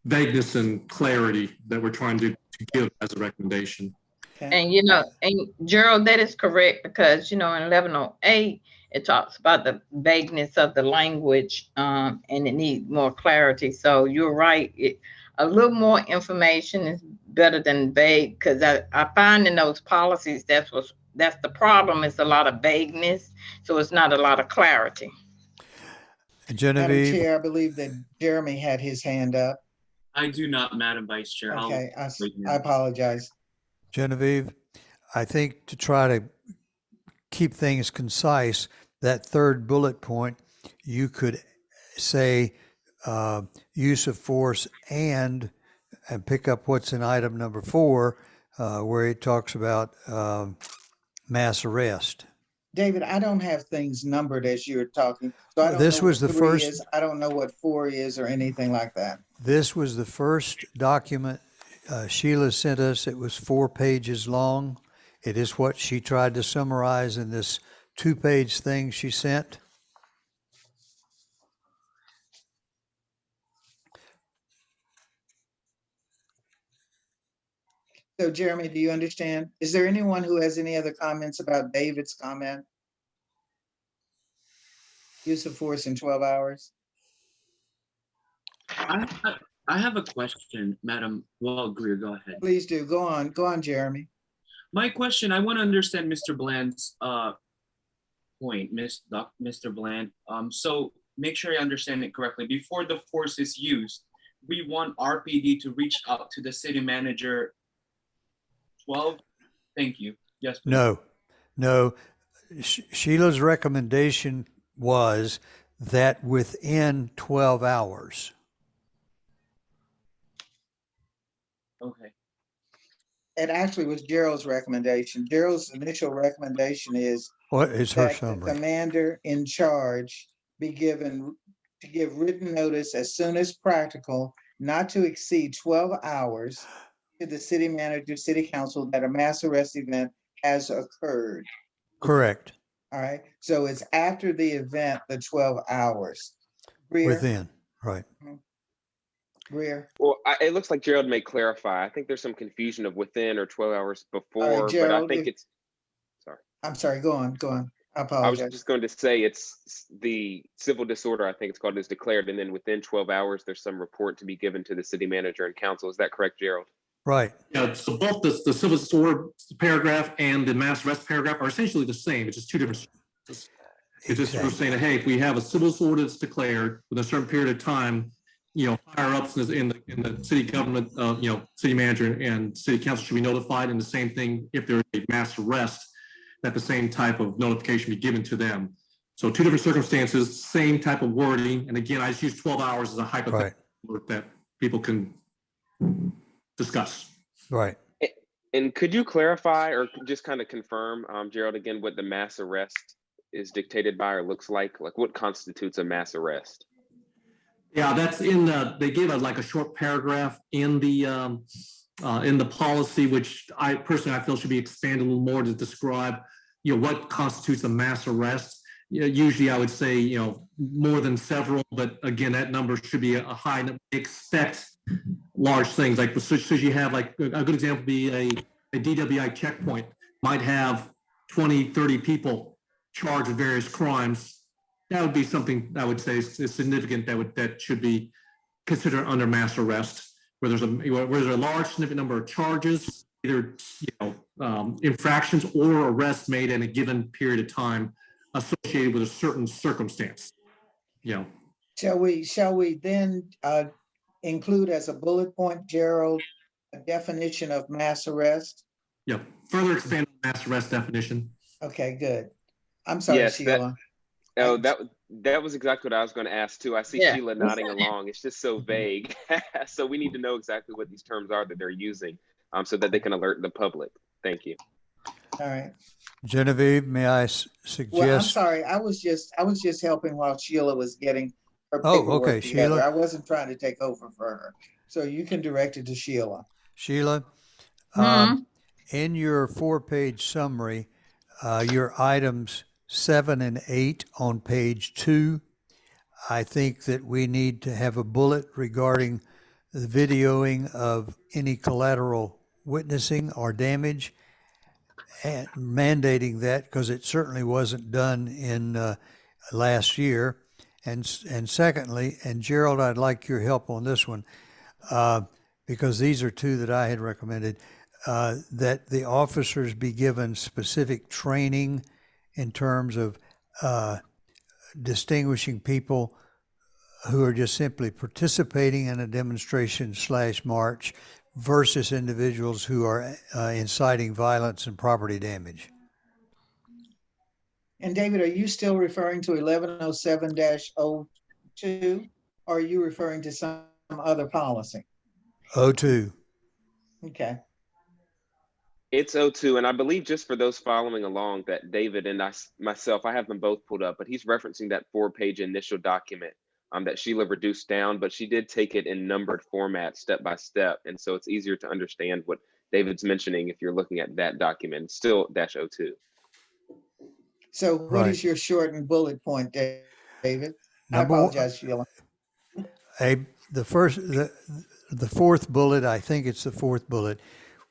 vagueness and clarity that we're trying to give as a recommendation. And, and Gerald, that is correct, because, in 1108, it talks about the vagueness of the language, and it needs more clarity. So you're right. A little more information is better than vague, because I find in those policies, that's the problem. It's a lot of vagueness. So it's not a lot of clarity. Genevieve. Madam Chair, I believe that Jeremy had his hand up. I do not, Madam Vice Chair. Okay, I apologize. Genevieve, I think to try to keep things concise, that third bullet point, you could say use of force and pick up what's in item number 4, where it talks about mass arrest. David, I don't have things numbered as you're talking. So I don't This know was what the 3 first. is. I don't know what 4 is or anything like that. This was the first document Sheila sent us. It was 4 pages long. It is what she tried to summarize in this 2-page thing she sent. So Jeremy, do you understand? Is there anyone who has any other comments about David's comment? Use of force in 12 hours? I have a question, Madam. Well, Greer, go ahead. Please do. Go on, Jeremy. My question, I want to understand Mr. Bland's point, Mr. Bland. So make sure I understand it correctly. Before the force is used, we want RPD to reach out to the city manager 12. Thank you. Yes, please. No. Sheila's recommendation was that within 12 hours. Okay. It actually was Gerald's recommendation. Gerald's initial recommendation is What is her that the summary? commander in charge be given to give written notice as soon as practical, not to exceed 12 hours, to the city manager, city council, that a mass arrest event has occurred. Correct. All right. So it's after the event, the 12 hours. Greer? Within, right. Greer? Well, it looks like Gerald may clarify. I think there's some confusion of within or 12 hours before, Gerald, but I think sorry. I'm sorry, go on. I apologize. I was just going to say it's the civil disorder, I think it's called, is declared, and then within 12 hours, there's some report to be given to the city manager and council. Is that correct, Gerald? Right. Yeah, so both the civil disorder paragraph and the mass arrest paragraph are essentially the same. It's just 2 different sentences. It's just we're saying that, hey, if we have a civil disorder that's declared within a certain period of time, higher ups in the city government, city manager and city council should be notified. And the same thing if there's a mass arrest, that the same type of notification be given to them. So 2 different circumstances, same type of wording. And again, I just use 12 hours as a hypothetical that people can discuss. Right. And could you clarify or just kind of confirm, Gerald, again, what the mass arrest is dictated by or looks like? Like what constitutes a mass arrest? Yeah, that's in they gave us like a short paragraph in the policy, which I personally feel should be expanded a little more to describe, what constitutes a mass arrest. usually I would say, more than several, but again, that number should be a high number. Expect large things like, so you have like, a good example would be a DWI checkpoint might have 20, 30 people charged with various crimes. That would be something I would say is significant that should be considered under mass arrest, where there's a large significant number of charges, either infractions or arrests made in a given period of time associated with a certain circumstance. Shall we then include as a bullet point, Gerald, a definition of mass arrest? Yeah, further expand mass arrest definition. Okay, good. I'm sorry, Yes, Sheila. that was exactly what I was going to ask too. I see Yeah. Sheila nodding along. It's just so vague. So we need to know exactly what these terms are that they're using, so that they can alert the public. Thank you. All right. Genevieve, may I suggest? Well, I'm sorry. I was just helping while Sheila was getting her Oh, paperwork okay, together. Sheila. I wasn't trying to take over for her. So you can direct it to Sheila. Sheila, in your 4-page summary, your items 7 and 8 on page 2, I think that we need to have a bullet regarding the videoing of any collateral witnessing or damage, and mandating that, because it certainly wasn't done in last year. And secondly, and Gerald, I'd like your help on this one, because these are two that I had recommended, that the officers be given specific training in terms of distinguishing people who are just simply participating in a demonstration / march versus individuals who are inciting violence and property damage. And David, are you still referring to 1107-02, or are you referring to some other policy? 02. Okay. It's 02, and I believe, just for those following along, that David and myself, I have them both pulled up, but he's referencing that 4-page initial document that Sheila reduced down, but she did take it in numbered format step by step. And so it's easier to understand what David's mentioning if you're looking at that document. It's still -02. So what is your shortened bullet point, David? I apologize, Sheila. The fourth bullet, I think it's the fourth bullet,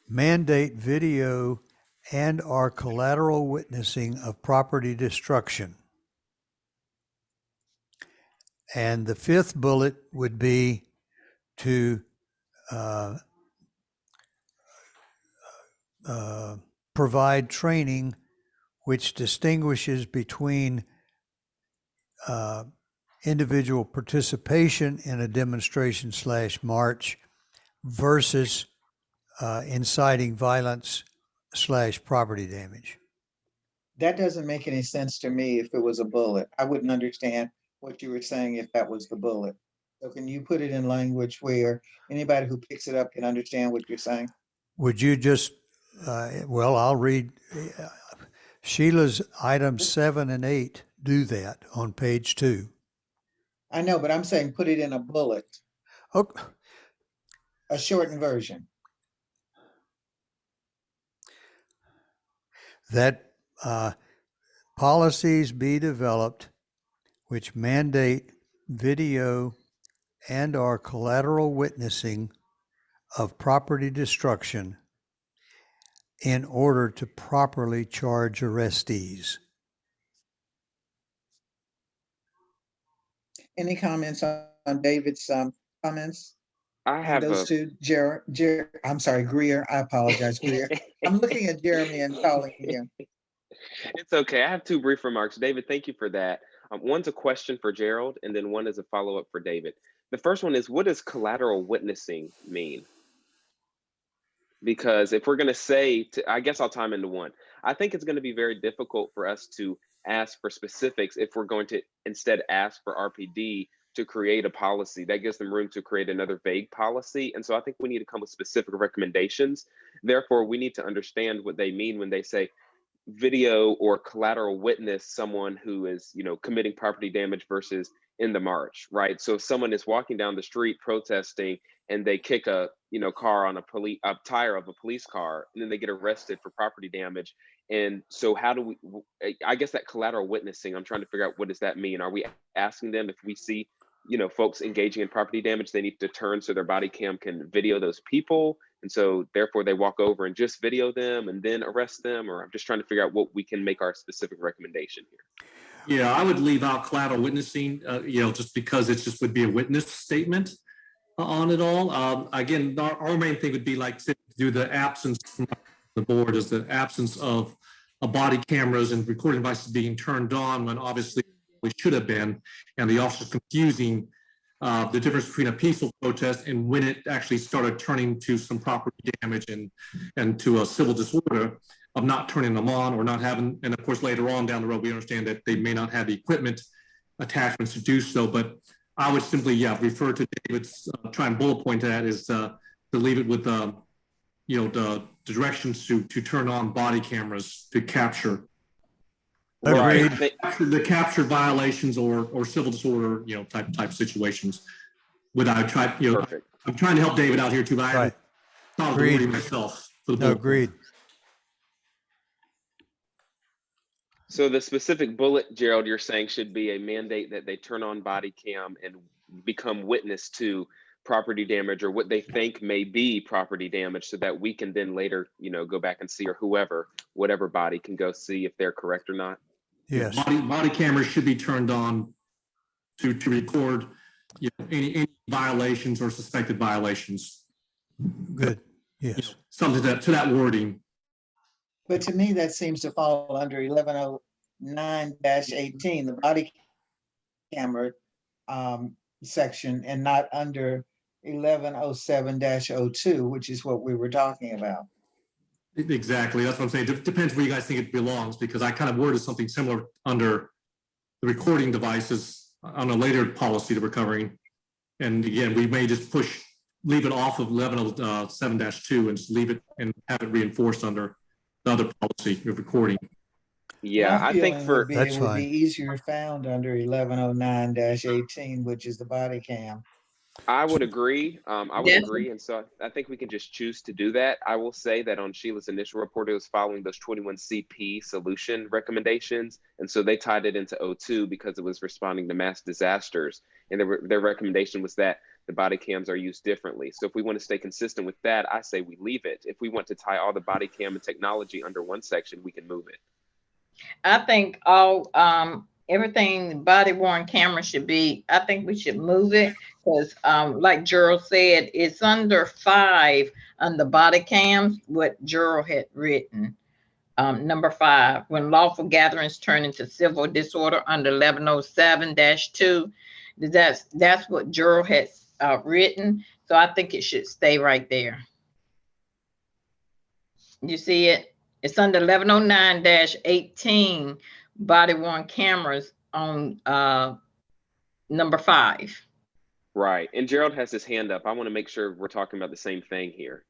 mandate video and or collateral witnessing of property destruction. And the fifth bullet would be to provide training which distinguishes between individual participation in a demonstration / march versus inciting violence / property damage. That doesn't make any sense to me if it was a bullet. I wouldn't understand what you were saying if that was the bullet. So can you put it in language where anybody who picks it up can understand what you're saying? Would you just, well, I'll read. Sheila's items 7 and 8 do that on page 2. I know, but I'm saying put it in a bullet. Okay. A shortened version. That policies be developed which mandate video and or collateral witnessing of property destruction in order to properly charge arrestees. Any comments on David's comments? I have those two, I'm sorry, Greer. I apologize, Greer. I'm looking at Jeremy and calling him. It's okay. I have 2 brief remarks. David, thank you for that. One's a question for Gerald, and then one is a follow-up for David. The first one is, what does collateral witnessing mean? Because if we're going to say, I guess I'll time into one. I think it's going to be very difficult for us to ask for specifics if we're going to instead ask for RPD to create a policy that gives them room to create another vague policy. And so I think we need to come with specific recommendations. Therefore, we need to understand what they mean when they say video or collateral witness someone who is, committing property damage versus in the march, right? So if someone is walking down the street protesting and they kick a car on a tire of a police car, and then they get arrested for property damage. And so how do we, I guess that collateral witnessing, I'm trying to figure out, what does that mean? Are we asking them, if we see, folks engaging in property damage, they need to turn so their body cam can video those people, and so therefore they walk over and just video them and then arrest them? Or I'm just trying to figure out what we can make our specific recommendation here. Yeah, I would leave out collateral witnessing, just because it just would be a witness statement on it all. Again, our main thing would be like to do the absence from the board is the absence of body cameras and recording devices being turned on when obviously we should have been, and the officers confusing the difference between a peaceful protest and when it actually started turning to some property damage and to a civil disorder of not turning them on or not having, and of course later on down the road we understand that they may not have the equipment attachments to do so, but I would simply refer to David's try and bullet point that is to leave it with the directions to turn on body cameras to capture Agreed. the capture violations or civil disorder type situations. Without Perfect. I'm trying to help David out here too, but I haven't thought of the Agreed. wording myself for the No, bullet point. agreed. So the specific bullet, Gerald, you're saying should be a mandate that they turn on body cam and become witness to property damage or what they think may be property damage, so that we can then later, go back and see, or whatever body can go see if they're correct or not. Yes. Body cameras should be turned on to record any violations or suspected violations. Good. Yes. Something to that wording. But to me, that seems to fall under 1109-18, the body camera section, and not under 1107-02, which is what we were talking about. Exactly. That's what I'm saying. Depends where you guys think it belongs, because I kind of worded something similar under the recording devices on a later policy that we're covering. And again, we may just leave it off of 1107-2 and just leave it and have it reinforced under the other policy of recording. Yeah, My I think feeling for would be That's it would fine. be easier found under 1109-18, which is the body cam. I would agree. I would Yes. agree. And so I think we can just choose to do that. I will say that on Sheila's initial report, it was following those 21 CP solution recommendations. And so they tied it into 02 because it was responding to mass disasters. And their recommendation was that the body cams are used differently. So if we want to stay consistent with that, I say we leave it. If we want to tie all the body cam and technology under one section, we can move it. I think everything body worn camera should be, I think we should move it, because like Gerald said, it's under 5 on the body cams, what Gerald had written. Number 5, when lawful gatherings turn into civil disorder under 1107-2. That's what Gerald has written. So I think it should stay right there. You see it? It's under 1109-18, body worn cameras on number 5. Right. And Gerald has his hand up. I want to make sure we're talking about the same thing here.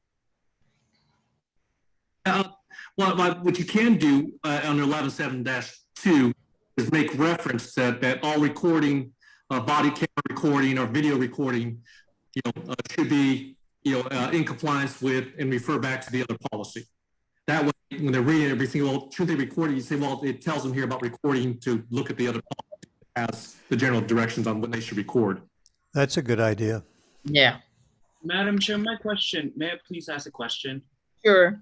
Well, what you can do under 1107-2 is make reference that all recording, body camera recording or video recording, should be, in compliance with and refer back to the other policy. That way, when they're reading everything, well, should they record it? You say, well, it tells them here about recording to look at the other policy as the general directions on what they should record. That's a good idea. Yeah, Madam Chair, my question, may I please ask a question? sure.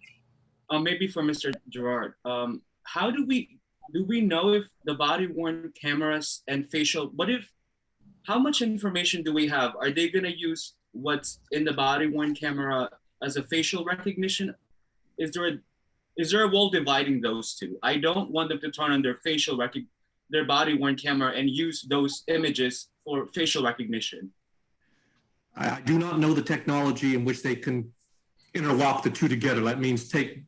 Maybe for Mr. Gerard. How do we know if the body worn cameras and facial, how much information do we have? Are they gonna use what's in the body worn camera as a facial recognition? Is there a wall dividing those two? I don't want them to turn on their body worn camera and use those images for facial recognition. I do not know the technology in which they can interlock the two together. That means take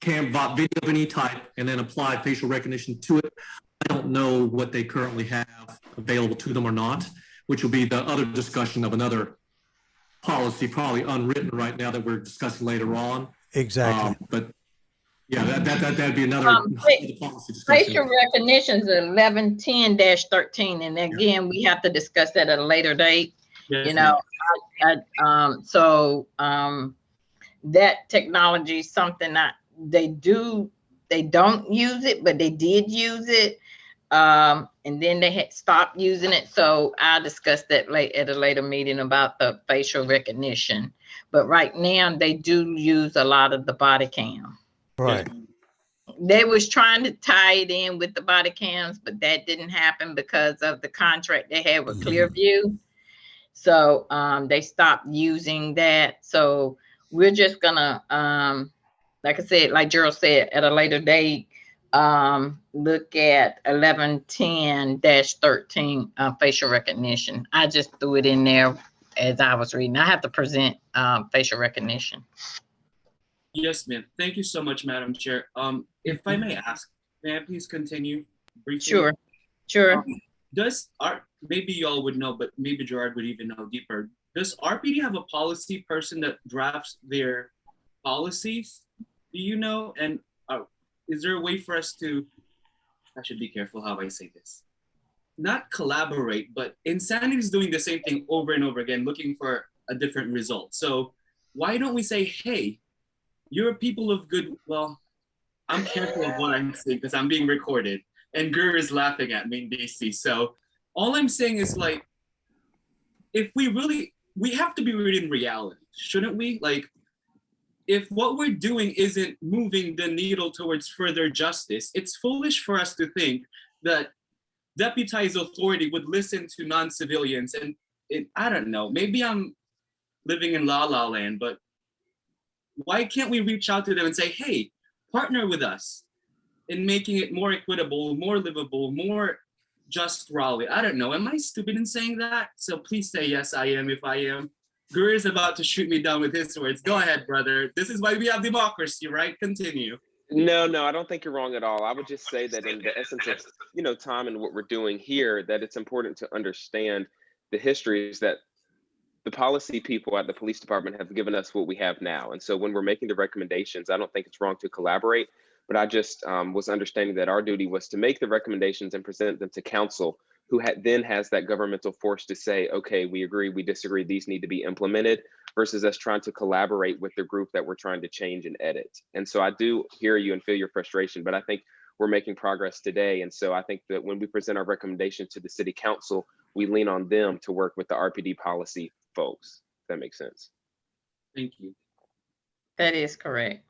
video of any type and then apply facial recognition to it. I don't know what they currently have available to them or not, which will be the other discussion of another policy, probably unwritten right now, that we're discussing later on. Exactly. But yeah, that'd be another policy discussion. Facial recognition is 1110-13, and again, we have to discuss that at a later date. Yes, You know, That technology is something that they don't use it, but they did use it. And then they had stopped using it. So I'll discuss that at a later meeting about the facial recognition. But right now they do use a lot of the body cam. Right. They was trying to tie it in with the body cams, but that didn't happen because of the contract they had with Clearview. So they stopped using that. So we're just gonna, like I said, like Gerald said, at a later date, look at 1110-13 facial recognition. I just threw it in there as I was reading. I have to present facial recognition. Yes, ma'am. Thank you so much, Madam Chair. If I may ask, may I please continue briefly? Sure. Maybe y'all would know, but maybe Gerard would even know deeper. Does RPD have a policy person that drafts their policies? Do you know? And is there a way for us to, I should be careful how I say this, not collaborate, but Insanity is doing the same thing over and over again, looking for a different result. So why don't we say, hey, you're people of good, well, I'm careful of what I'm saying because I'm being recorded and Gur is laughing at me in DC. So all I'm saying is like, if we have to be rooted in reality, shouldn't we? Like, if what we're doing isn't moving the needle towards further justice, it's foolish for us to think that deputized authority would listen to non-civilians. And I don't know, maybe I'm living in La La Land, but why can't we reach out to them and say, hey, partner with us in making it more equitable, more livable, more just Raleigh? I don't know. Am I stupid in saying that? So please say yes, I am if I am. Gur is about to shoot me down with his words. Go ahead, brother. This is why we have democracy, right? Continue. No, I don't think you're wrong at all. I would just say that in the essence of, time and what we're doing here, that it's important to understand the histories that the policy people at the police department have given us what we have now. And so when we're making the recommendations, I don't think it's wrong to collaborate, but I just was understanding that our duty was to make the recommendations and present them to council, who then has that governmental force to say, okay, we agree, we disagree, these need to be implemented, versus us trying to collaborate with the group that we're trying to change and edit. And so I do hear you and feel your frustration, but I think we're making progress today. And so I think that when we present our recommendation to the city council, we lean on them to work with the RPD policy folks. If that makes sense. Thank you. That is correct.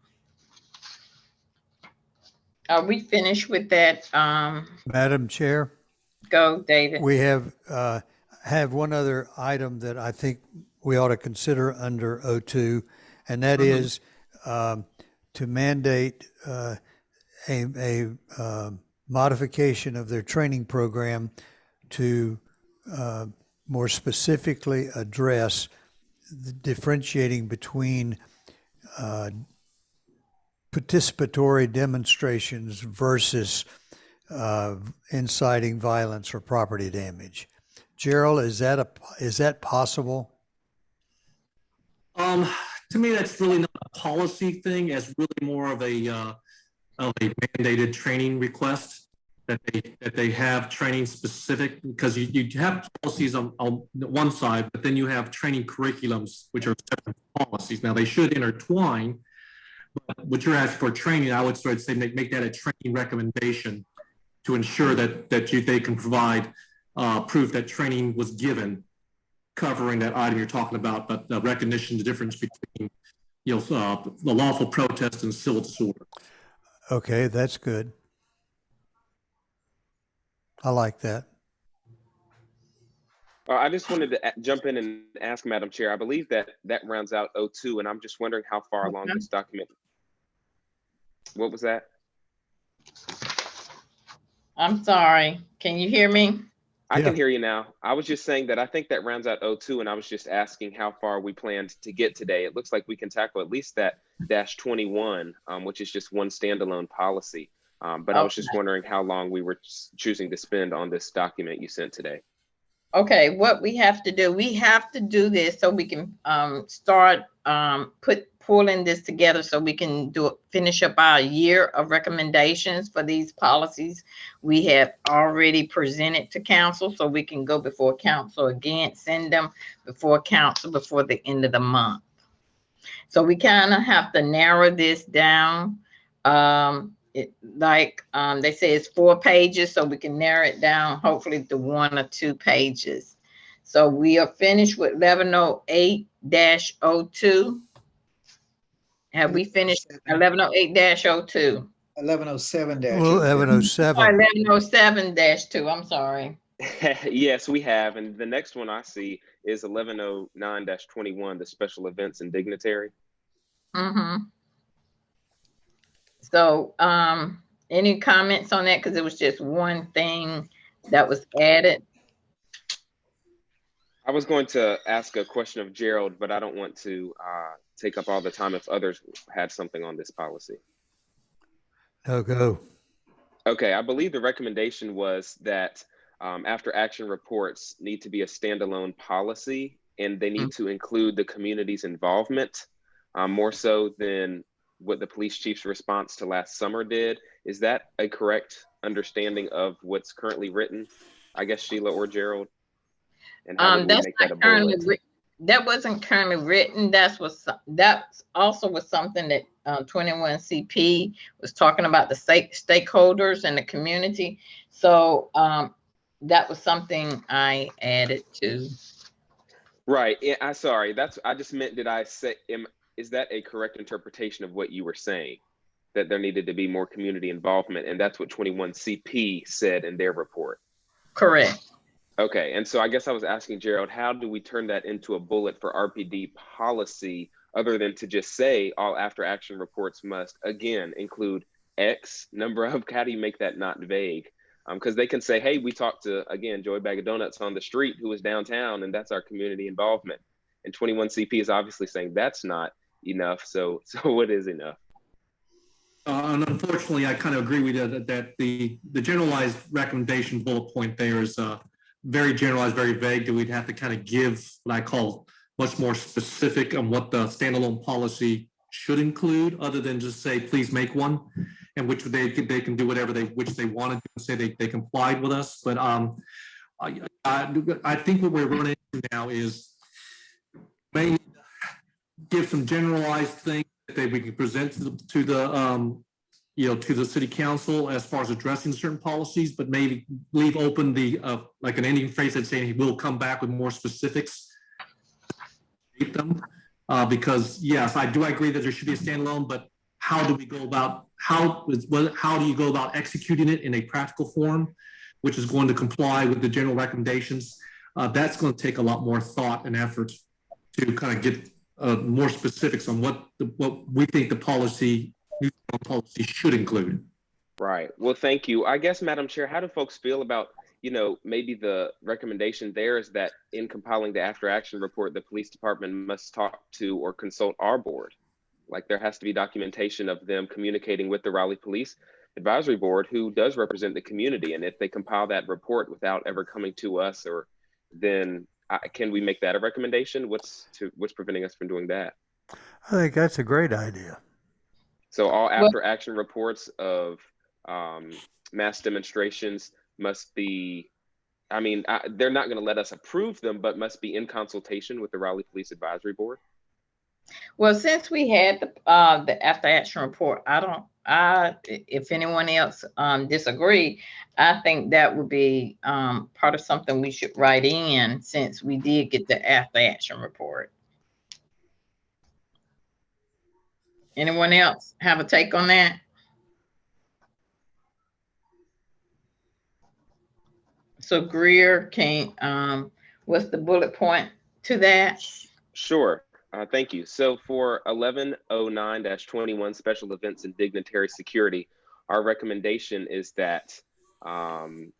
Are we finished with that? Madam Chair? Go, David. We have one other item that I think we ought to consider under O2, and that is to mandate a modification of their training program to more specifically address the differentiating between participatory demonstrations versus inciting violence or property damage. Gerald, is that possible? To me, that's really not a policy thing. It's really more of a mandated training request that they have training specific, because you have policies on one side, but then you have training curriculums, which are separate policies. Now they should intertwine, but what you're asking for training, I would sort of say make that a training recommendation to ensure that they can provide proof that training was given, covering that item you're talking about, but the recognition, the difference between the lawful protest and civil disorder. Okay, that's good. I like that. I just wanted to jump in and ask Madam Chair. I believe that rounds out O2, and I'm just wondering how far along this document. What was that? I'm sorry. Can you hear me? I can hear you now. I was just saying that I think that rounds out O2, and I was just asking how far we planned to get today. It looks like we can tackle at least that -21, which is just one standalone policy. But I was just wondering how long we were choosing to spend on this document you sent today. Okay, what we have to do this so we can start pulling this together so we can finish up our year of recommendations for these policies we have already presented to council, so we can go before council again, send them before council before the end of the month. So we kind of have to narrow this down. They say it's 4 pages, so we can narrow it down hopefully to 1 or 2 pages. So we are finished with 1108-02. Have we finished 1108-02? 1107 Well, 1107. 1107-2, I'm sorry. Yes, we have. And the next one I see is 1109-21, the special events and dignitary. Mm-hmm. So, any comments on that? Because it was just one thing that was added. I was going to ask a question of Gerald, but I don't want to take up all the time if others had something on this policy. No, go. Okay, I believe the recommendation was that after action reports need to be a standalone policy, and they need to include the community's involvement more so than what the police chief's response to last summer did. Is that a correct understanding of what's currently written? I guess Sheila or Gerald? And how would we make that a bullet? That wasn't currently written. That also was something that 21CP was talking about, the stakeholders and the community. So that was something I added to. Right. Yeah, I'm sorry. I just meant, did I say, is that a correct interpretation of what you were saying? That there needed to be more community involvement, and that's what 21CP said in their report? Correct. Okay, and so I guess I was asking Gerald, how do we turn that into a bullet for RPD policy other than to just say all after action reports must, again, include X number of, how do you make that not vague? Because they can say, hey, we talked to, again, Joey Bag of Donuts on the street who was downtown, and that's our community involvement. And 21CP is obviously saying that's not enough. So what is enough? And unfortunately, I kind of agree with you that the generalized recommendation bullet point there is very generalized, very vague, that we'd have to kind of give what I call much more specific on what the standalone policy should include, other than just say, please make one, and which they can do whatever they want to do and say they complied with us. But I think what we're running into now is maybe give some generalized things that we can present to the city council as far as addressing certain policies, but maybe leave open the like an ending phrase that's saying we'll come back with more specifics. Because yes, I do agree that there should be a standalone, but how do we go about how do you go about executing it in a practical form, which is going to comply with the general recommendations? That's going to take a lot more thought and effort to kind of get more specifics on what we think the policy should include. Right. Well, thank you. I guess, Madam Chair, how do folks feel about, maybe the recommendation there is that in compiling the after action report, the police department must talk to or consult our board. Like there has to be documentation of them communicating with the Raleigh Police Advisory Board, who does represent the community. And if they compile that report without ever coming to us, then can we make that a recommendation? What's preventing us from doing that? I think that's a great idea. So all after action reports of mass demonstrations must be, they're not going to let us approve them, but must be in consultation with the Raleigh Police Advisory Board. Well, since we had the after action report, if anyone else disagree, I think that would be part of something we should write in, since we did get the after action report. Anyone else have a take on that? So Greer, what's the bullet point to that? Sure. Thank you. So for 1109-21 special events and dignitary security, our recommendation is that, I'm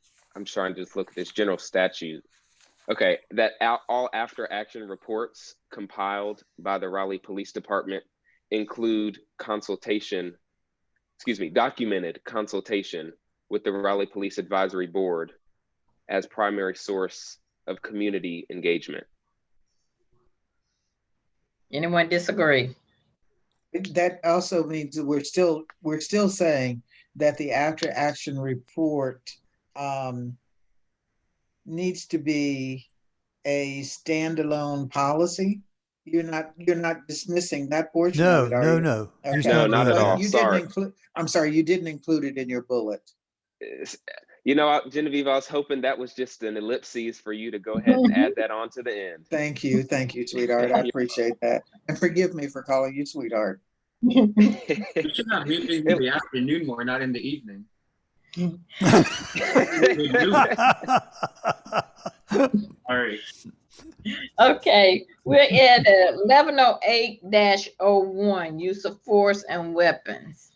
trying to just look at this general statute. Okay, that all after action reports compiled by the Raleigh Police Department include documented consultation with the Raleigh Police Advisory Board as primary source of community engagement. Anyone disagree? that also means that we're still saying that the after action report needs to be a standalone policy. You're not dismissing that portion of No, it, are no, you? no. He's Okay. No, not at But all. you didn't Sorry. include, I'm sorry, you didn't include it in your bullet. You know, Genevieve, I was hoping that was just an ellipses for you to go ahead and add that on to the end. Thank you, sweetheart. I appreciate that. And forgive me for calling you sweetheart. We should have meetings in the afternoon more, not in the evening. Sorry. Okay, we're at 1108-01, use of force and weapons.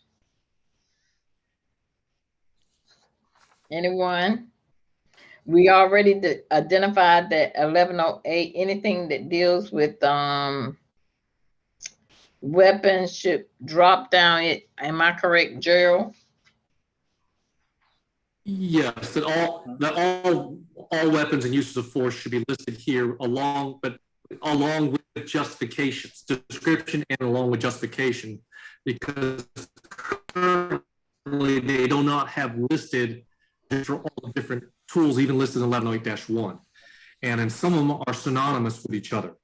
Anyone? We already identified that 1108, anything that deals with weapons should drop down it. Am I correct, Gerald? Yes, that all weapons and uses of force should be listed here along with justifications, description and along with justification, because currently they do not have listed for all the different tools, even listed in 1108-1. And then some of them are synonymous with each other.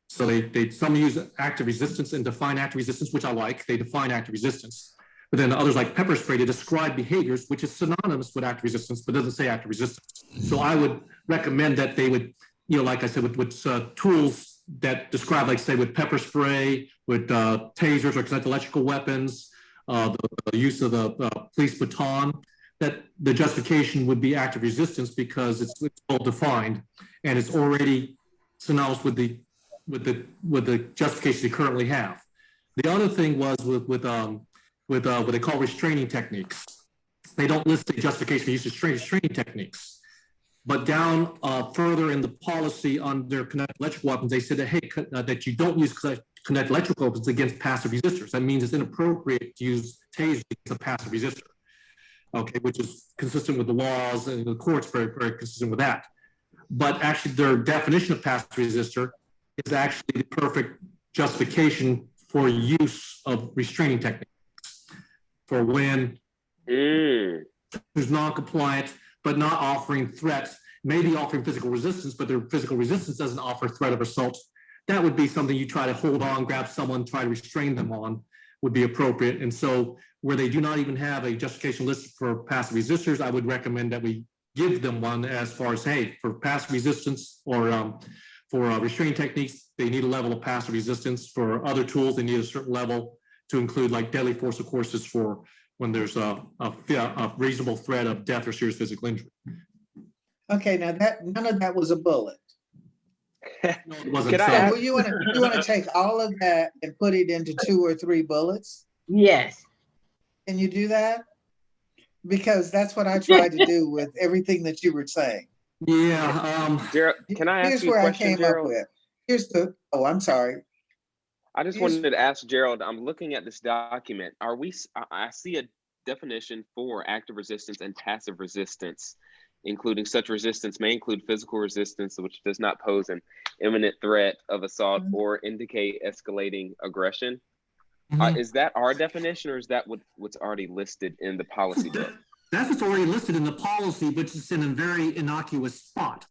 So some use active resistance and define active resistance, which I like. They define active resistance. But then others like pepper spray to describe behaviors, which is synonymous with active resistance, but doesn't say active resistance. So I would recommend that they would, like I said, with tools that describe, like say with pepper spray, with tasers or kinetic electrical weapons, the use of the police baton, that the justification would be active resistance because it's well defined and it's already synonymous with the justification they currently have. The other thing was with what they call restraining techniques. They don't list the justification for use of restraining techniques. But down further in the policy under kinetic electrical weapons, they said that, hey, that you don't use kinetic electrical weapons against passive resistors. That means it's inappropriate to use tasers against a passive resistor, okay, which is consistent with the laws and the courts, very, very consistent with that. But actually their definition of passive resistor is actually the perfect justification for use of restraining techniques. For when who's non-compliant, but not offering threats, maybe offering physical resistance, but their physical resistance doesn't offer threat of assault. That would be something you try to hold on, grab someone, try to restrain them on, would be appropriate. And so where they do not even have a justification listed for passive resistors, I would recommend that we give them one as far as, hey, for passive resistance or for restraining techniques, they need a level of passive resistance. For other tools, they need a certain level to include, like deadly force, of course, is for when there's a reasonable threat of death or serious physical injury. Okay, now none of that was a bullet. No, it wasn't. Can I So, ask- Well, you want to take all of that and put it into 2 or 3 bullets? Yes. Can you do that? Because that's what I tried to do with everything that you were saying. yeah, Gerald, can I ask Here's you a where I question, came up Gerald? with. I'm sorry. I just Here's- wanted to ask Gerald, I'm looking at this document. I see a definition for active resistance and passive resistance, including such resistance may include physical resistance, which does not pose an imminent threat of assault or indicate escalating aggression. Is that our definition, or is that what's already listed in the policy book? that's what's already listed in the policy, but it's in a very innocuous spot.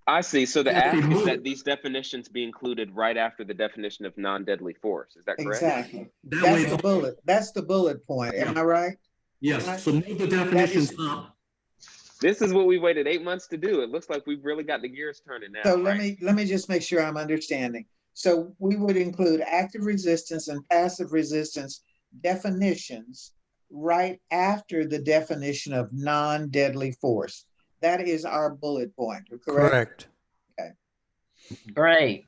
I see. So the Yeah, they ask is move. that these definitions be included right after the definition of non-deadly force. Is that correct? Exactly. That way That's it's the bullet. That's the bullet point. Am I right? yes. So move the definitions up. This is what we waited 8 months to do. It looks like we've really got the gears turning now. So right? let me just make sure I'm understanding. So we would include active resistance and passive resistance definitions right after the definition of non-deadly force. That is our bullet point, correct? Correct. Great.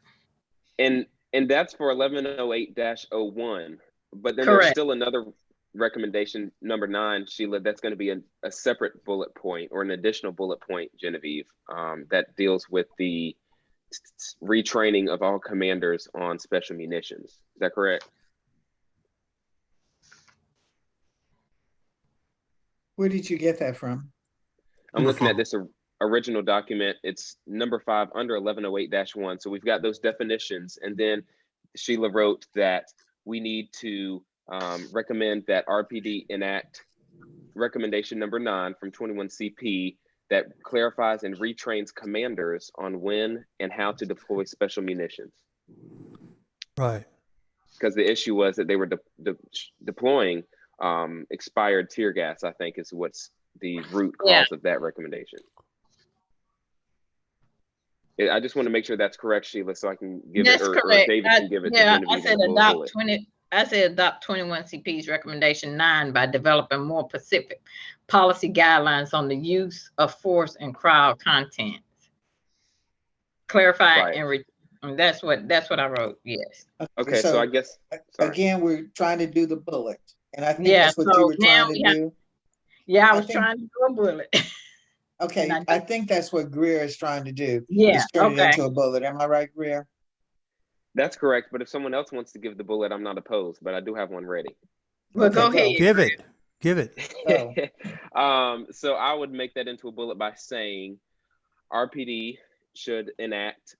And that's for 1108-01. But then there's Correct. still another recommendation, number 9, Sheila, that's going to be a separate bullet point or an additional bullet point, Genevieve, that deals with the retraining of all commanders on special munitions. Is that correct? Where did you get that from? I'm Number looking at 5. this original document. It's number 5 under 1108-1. So we've got those definitions. And then Sheila wrote that we need to recommend that RPD enact recommendation number 9 from 21 CP that clarifies and retrains commanders on when and how to deploy special munitions. Right. Because the issue was that they were deploying expired tear gas, I think is what's the root cause of that recommendation. I just want to make sure that's correct, Sheila, so I can give it, or David can give it to Genevieve. I said adopt 21 CP's recommendation 9 by developing more specific policy guidelines on the use of force and crowd contents. Clarify and that's what I wrote. Yes. Okay, so I guess again, we're trying to do the bullet, and I think that's what you were trying to do. Yeah, I was trying to do a bullet. Okay, I think that's what Greer is trying to do. Yeah, is turn it into a bullet. Am I right, Greer? That's correct. But if someone else wants to give the bullet, I'm not opposed. But I do have one ready. Well, go ahead. Give it. So I would make that into a bullet by saying RPD should enact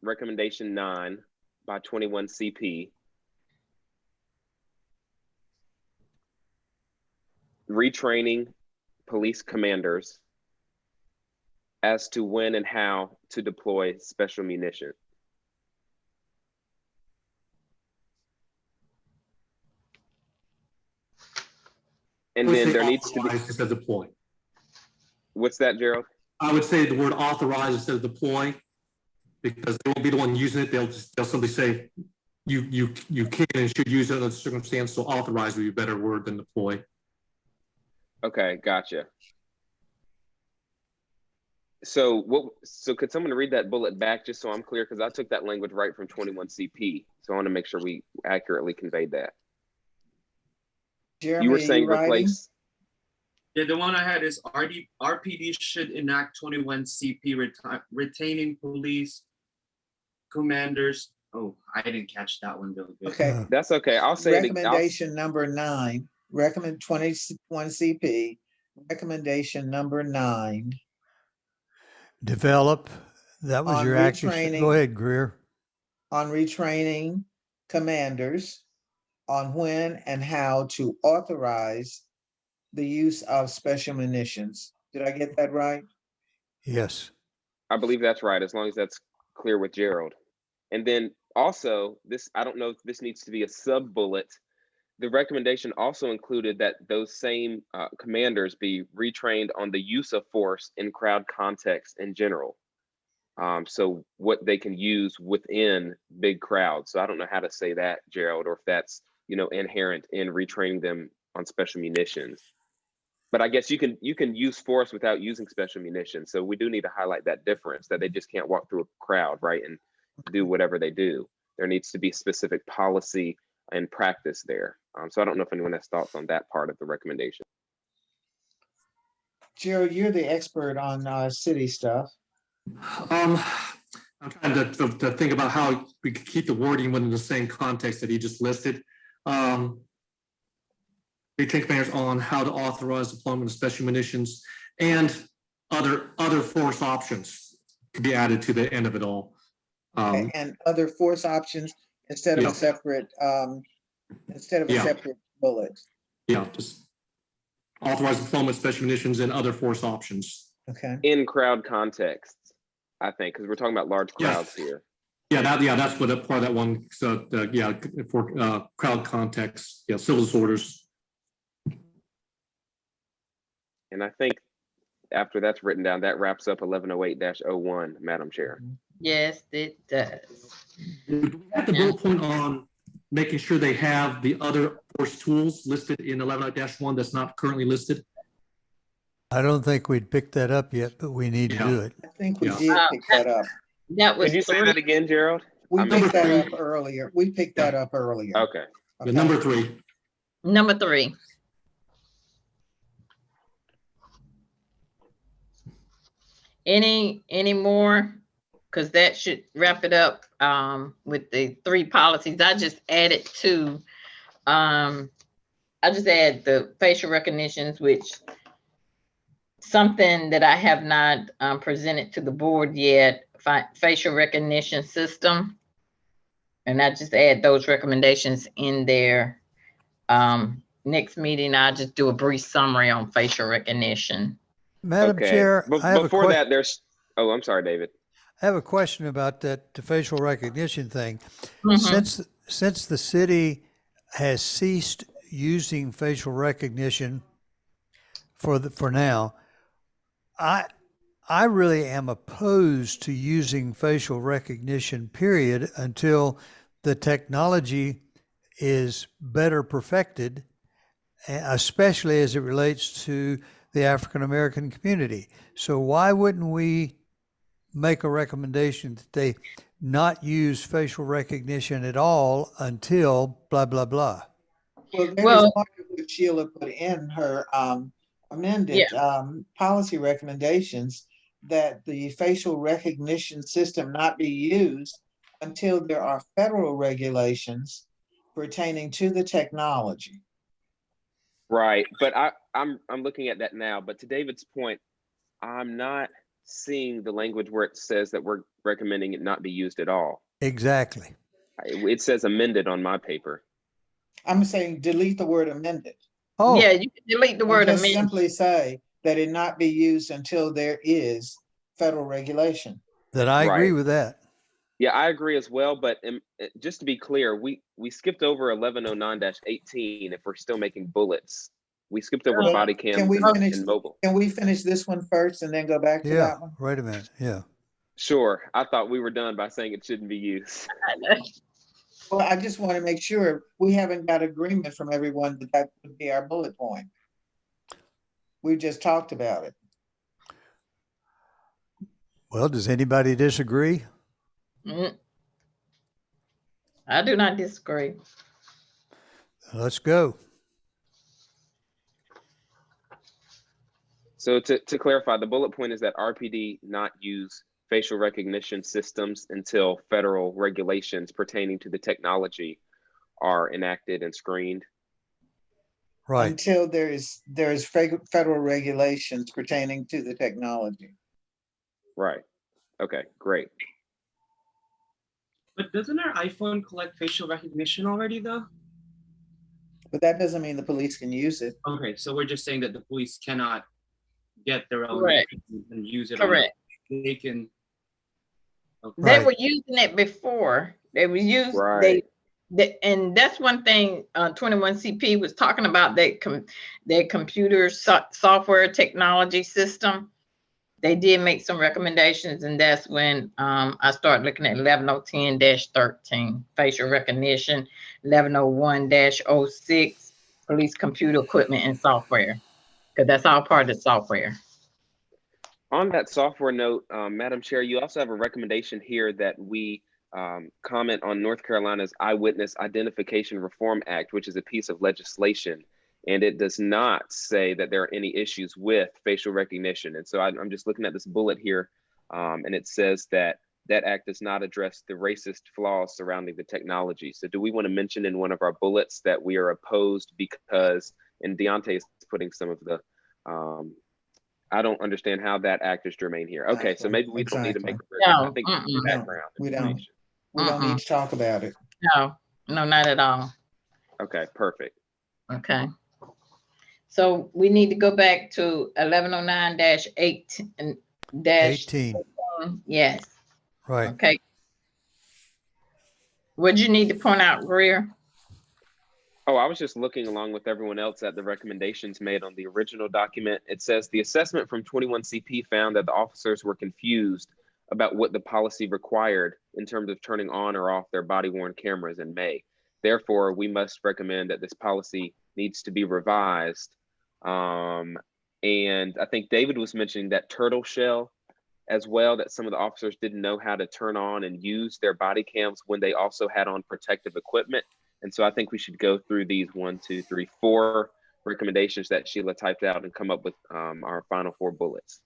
recommendation 9 by 21 CP, retraining police commanders as to when and how to deploy special munition. And then there needs to be instead of deploy. What's that, Gerald? I would say the word authorize instead of deploy, because they won't be the one using it. They'll simply say you can and should use it in a circumstance. So authorize would be a better word than deploy. Okay, gotcha. So could someone read that bullet back just so I'm clear? Because I took that language right from 21 CP. So I want to make sure we accurately conveyed that. Jeremy, you were saying replace. Yeah, the one I had is RPD should enact 21 CP retaining police commanders. Oh, I didn't catch that one, Bill. Okay, that's okay. I'll say recommendation number 9. Recommend 21 CP. Recommendation number 9. Develop. That was your action. Go ahead, Greer. On retraining commanders on when and how to authorize the use of special munitions. Did I get that right? Yes. I believe that's right, as long as that's clear with Gerald. And then also, I don't know if this needs to be a sub-bullet. The recommendation also included that those same commanders be retrained on the use of force in crowd context in general. So what they can use within big crowds. So I don't know how to say that, Gerald, or if that's inherent in retraining them on special munitions. But I guess you can use force without using special munitions. So we do need to highlight that difference, that they just can't walk through a crowd, right, and do whatever they do. There needs to be specific policy and practice there. So I don't know if anyone has thoughts on that part of the recommendation. Gerald, you're the expert on city stuff. I'm trying to think about how we could keep the wording within the same context that he just listed. They take commanders on how to authorize deployment of special munitions and other force options could be added to the end of it all. And other force options instead of a separate separate bullet. Yeah, just authorize deployment of special munitions and other force options. Okay. In crowd contexts, I think, because we're talking about large crowds here. Yeah, that's what part of that one. So for crowd context, civil disorders. And I think after that's written down, that wraps up 1108-01, Madam Chair. Yes, it does. Do we have the bullet point on making sure they have the other force tools listed in 1108-1 that's not currently listed? I don't think we'd picked that up yet, but we need to do it. I think we did pick that up. Could you say that again, Gerald? We picked that up earlier. We picked that up earlier. Okay. Number 3. Number 3. Any more? Because that should wrap it up with the 3 policies. I just added 2. I just add the facial recognitions, which something that I have not presented to the board yet. Facial recognition system. And I just add those recommendations in there. Next meeting, I'll just do a brief summary on facial recognition. Madam Okay. Chair, I have a Before question. that, there's, oh, I'm sorry, David. I have a question about that the facial recognition thing. Mhm. Since the city has ceased using facial recognition for now, I really am opposed to using facial recognition, period, until the technology is better perfected, especially as it relates to the African American community. So why wouldn't we make a recommendation that they not use facial recognition at all until blah, blah, blah? Well, there was Well, part of what Sheila put in her amended yeah, policy recommendations that the facial recognition system not be used until there are federal regulations pertaining to the technology. Right. But I'm looking at that now. But to David's point, I'm not seeing the language where it says that we're recommending it not be used at all. Exactly. It says amended on my paper. I'm saying delete the word amended. Oh, yeah, you can delete the And word just amend. simply say that it not be used until there is federal regulation. that I agree Right. with that. Yeah, I agree as well. But just to be clear, we skipped over 1109-18 if we're still making bullets. We skipped over Well, body can cams we and, finish? and mobile. Can we finish this one first and then go back to Yeah, that one? wait a minute. Yeah. Sure. I thought we were done by saying it shouldn't be used. Well, I just want to make sure we haven't got agreement from everyone that that would be our bullet point. We just talked about it. Well, does anybody disagree? Mm. I do not disagree. Let's go. So to clarify, the bullet point is that RPD not use facial recognition systems until federal regulations pertaining to the technology are enacted and screened. Right. Until there is federal regulations pertaining to the technology. Right. Okay, great. But doesn't our iPhone collect facial recognition already, though? But that doesn't mean the police can use it. Okay, so we're just saying that the police cannot get their own Correct. and use it. Correct. They can. Okay. They Right. were using it before. They were used. Right. And that's one thing 21CP was talking about, their computer software technology system. They did make some recommendations, and that's when I started looking at 11010-13 facial recognition, 1101-06 police computer equipment and software, because that's all part of the software. On that software note, Madam Chair, you also have a recommendation here that we comment on North Carolina's Eyewitness Identification Reform Act, which is a piece of legislation, and it does not say that there are any issues with facial recognition. And so I'm just looking at this bullet here, and it says that that act does not address the racist flaws surrounding the technology. So do we want to mention in one of our bullets that we are opposed because, and Deontay is putting some of the, I don't understand how that act is germane here. Okay, so maybe we don't need to make a No, I think background We don't. information. We don't need to talk about it. No, not at all. Okay, perfect. Okay. So we need to go back to 1109-18 18. Yes. Right. Okay. What do you need to point out, Greer? Oh, I was just looking along with everyone else at the recommendations made on the original document. It says the assessment from 21CP found that the officers were confused about what the policy required in terms of turning on or off their body-worn cameras in May. Therefore, we must recommend that this policy needs to be revised. And I think David was mentioning that turtle shell as well, that some of the officers didn't know how to turn on and use their body cams when they also had on protective equipment. And so I think we should go through these 4 recommendations that Sheila typed out and come up with our final 4 bullets.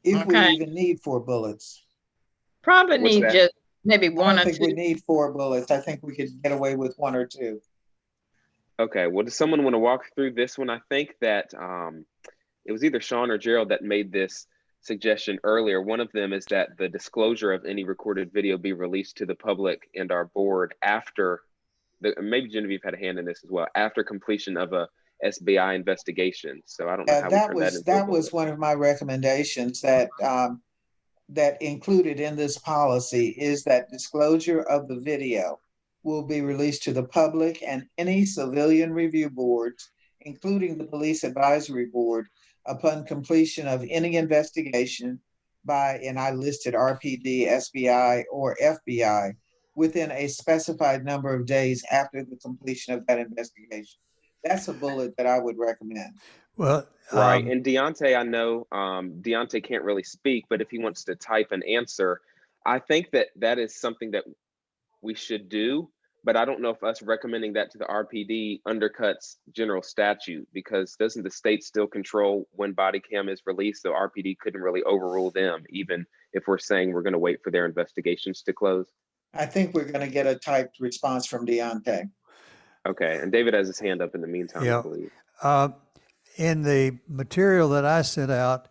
If we Okay. even need 4 bullets. Probably What's need that? just maybe I one don't or think we two. need 4 bullets. I think we could get away with 1 or 2. Okay, well, does someone want to walk through this one? I think that it was either Sean or Gerald that made this suggestion earlier. One of them is that the disclosure of any recorded video be released to the public and our board after maybe Genevieve had a hand in this as well, after completion of a SBI investigation. So I don't know Yeah, how we turn that into a that bullet. was one of my recommendations that that included in this policy is that disclosure of the video will be released to the public and any civilian review boards, including the Police Advisory Board, upon completion of any investigation by, and I listed RPD, SBI, or FBI, within a specified number of days after the completion of that investigation. That's a bullet that I would recommend. Well, Right. And Deontay, I know Deontay can't really speak, but if he wants to type an answer, I think that that is something that we should do. But I don't know if us recommending that to the RPD undercuts general statute, because doesn't the state still control when body cam is released? So RPD couldn't really overrule them, even if we're saying we're going to wait for their investigations to close. I think we're going to get a typed response from Deontay. Okay. And David has his hand up in the meantime, Yeah. I believe. In the material that I sent out,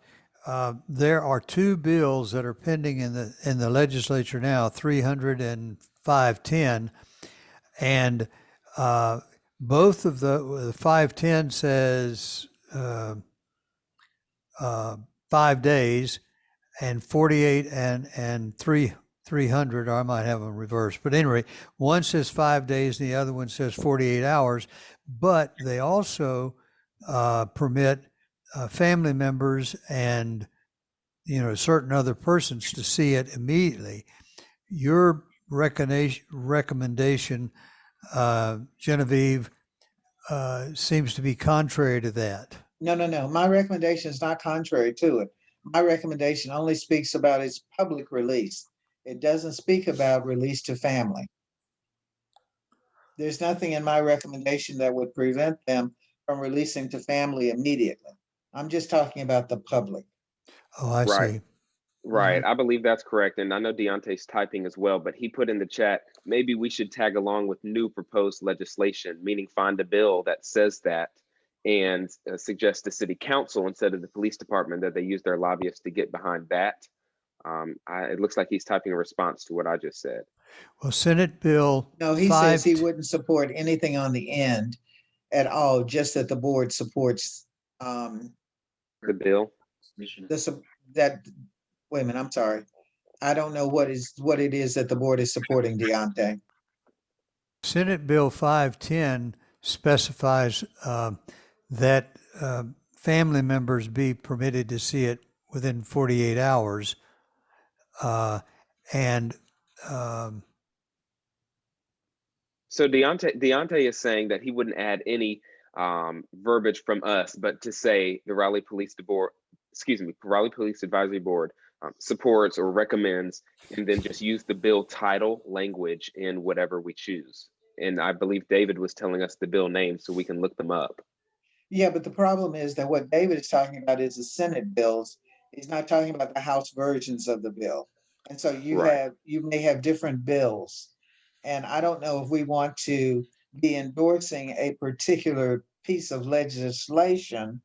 there are two bills that are pending in the legislature now, 300 and 510, and both of the 510 says 5 days, and 48 and 300, or I might have them reversed. But anyway, one says 5 days and the other one says 48 hours. But they also permit family members and certain other persons to see it immediately. Your recommendation, Genevieve, seems to be contrary to that. No. My recommendation is not contrary to it. My recommendation only speaks about its public release. It doesn't speak about release to family. There's nothing in my recommendation that would prevent them from releasing to family immediately. I'm just talking about the public. Oh, I Right. see. Right. I believe that's correct. And I know Deontay's typing as well, but he put in the chat, maybe we should tag along with new proposed legislation, meaning find a bill that says that and suggest the city council instead of the police department that they use their lobbyists to get behind that. It looks like he's typing a response to what I just said. Well, Senate Bill. No, he says he wouldn't support anything on the end at all, just that the board supports The bill. Wait a minute, I'm sorry. I don't know what it is that the board is supporting, Deontay. Senate Bill 510 specifies that family members be permitted to see it within 48 hours. So Deontay is saying that he wouldn't add any verbiage from us, but to say the Raleigh Police Advisory Board supports or recommends, and then just use the bill title language in whatever we choose. And I believe David was telling us the bill names so we can look them up. Yeah, but the problem is that what David is talking about is the Senate bills. He's not talking about the House versions of the bill. And so you may have different bills. And I don't know if we want to be endorsing a particular piece of legislation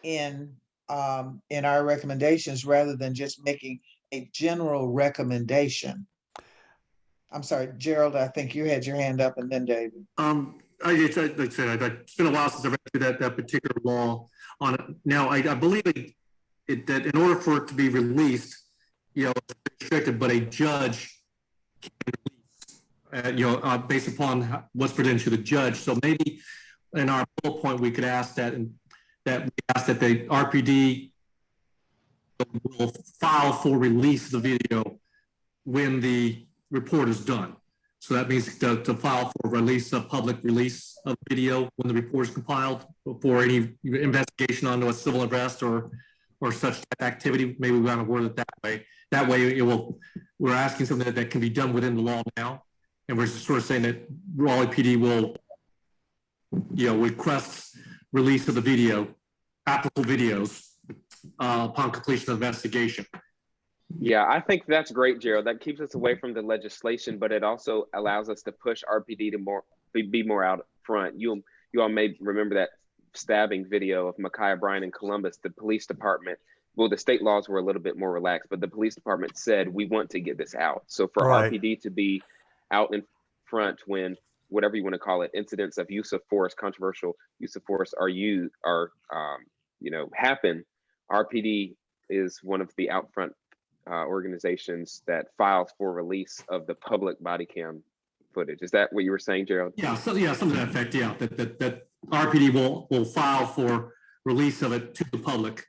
in our recommendations rather than just making a general recommendation. I'm sorry, Gerald, I think you had your hand up, and then David. Like I said, it's been a while since I read through that particular law on it. Now, I believe that in order for it to be released, it's restricted, but a judge can release, based upon what's presented to the judge. So maybe in our bullet point, we could ask that the RPD will file for release of the video when the report is done. So that means to file for release, a public release of video when the report is compiled for any investigation onto a civil arrest or such activity. Maybe we want to word it that way. That way, we're asking something that can be done within the law now, and we're just sort of saying that Raleigh PD will, request release of the video, applicable videos, upon completion of investigation. Yeah, I think that's great, Gerald. That keeps us away from the legislation, but it also allows us to push RPD to be more out front. You all may remember that stabbing video of Micaiah Bryan in Columbus. The police department well, the state laws were a little bit more relaxed, but the police department said, we want to get this out. So for Right. RPD to be out in front when, whatever you want to call it, incidents of use of force, controversial use of force happen, RPD is one of the out front organizations that files for release of the public body cam footage. Is that what you were saying, Gerald? Yeah, so yeah, something to that effect. Yeah, that RPD will file for release of it to the public,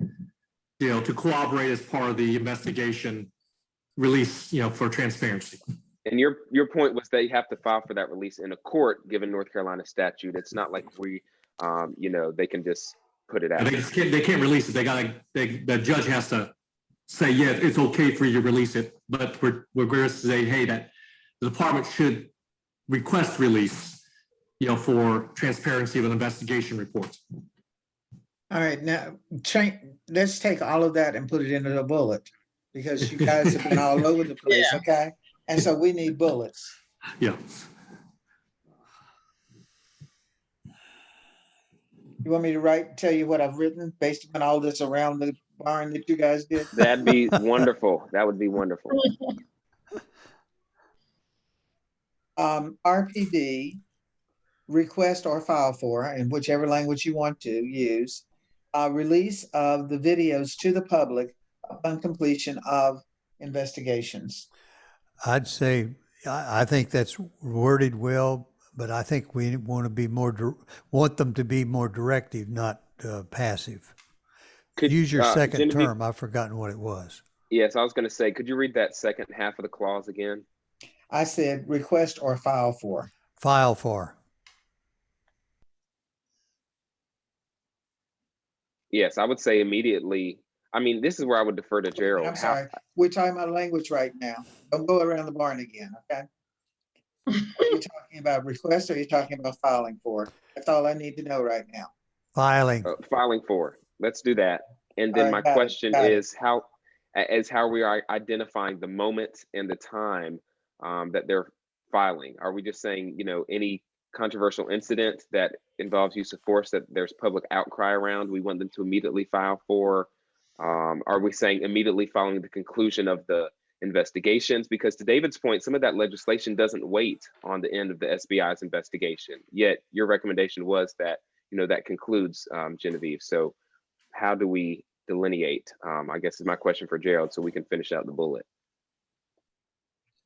to cooperate as part of the investigation release, for transparency. And your point was that you have to file for that release in a court, given North Carolina statute. It's not like they can just put it out. They can't release it. The judge has to say, yes, it's okay for you to release it, but we're going to say, hey, that the department should request release, for transparency of an investigation report. All right, now let's take all of that and put it into the bullet, because you guys have been all over the place, Yeah. okay? And so we need bullets. Yeah. You want me to tell you what I've written based on all this around the barn that you guys did? That'd be wonderful. That would be wonderful. RPD, request or file for, in whichever language you want to use, release of the videos to the public upon completion of investigations. I'd say, I think that's worded well, but I think we want to be want them to be more directive, not passive. Use your second Genevieve, term. I've forgotten what it was. Yes, I was going to say, could you read that second half of the clause again? I said request or file for. File for. Yes, I would say immediately. I mean, this is where I would defer to Gerald. I'm sorry. We're talking about language right now. Don't go around the barn again, okay? Are you talking about request or are you talking about filing for? That's all I need to know right now. Filing. Filing for. Let's do that. And then my question is how we are identifying the moment and the time that they're filing. Are we just saying, any controversial incident that involves use of force that there's public outcry around, we want them to immediately file for? Are we saying immediately following the conclusion of the investigations? Because to David's point, some of that legislation doesn't wait on the end of the SBI's investigation. Yet your recommendation was that, that concludes, Genevieve. So how do we delineate? I guess is my question for Gerald, so we can finish out the bullet.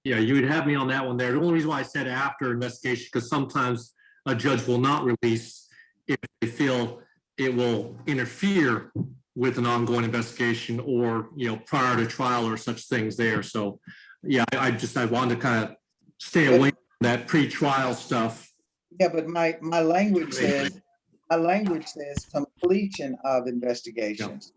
Yeah, you would have me on that one there. The only reason why I said after investigation, because sometimes a judge will not release if they feel it will interfere with an ongoing investigation or, prior to trial or such things there. So yeah, I wanted to kind of stay away from that pre-trial stuff. Yeah, but my language says completion of investigations.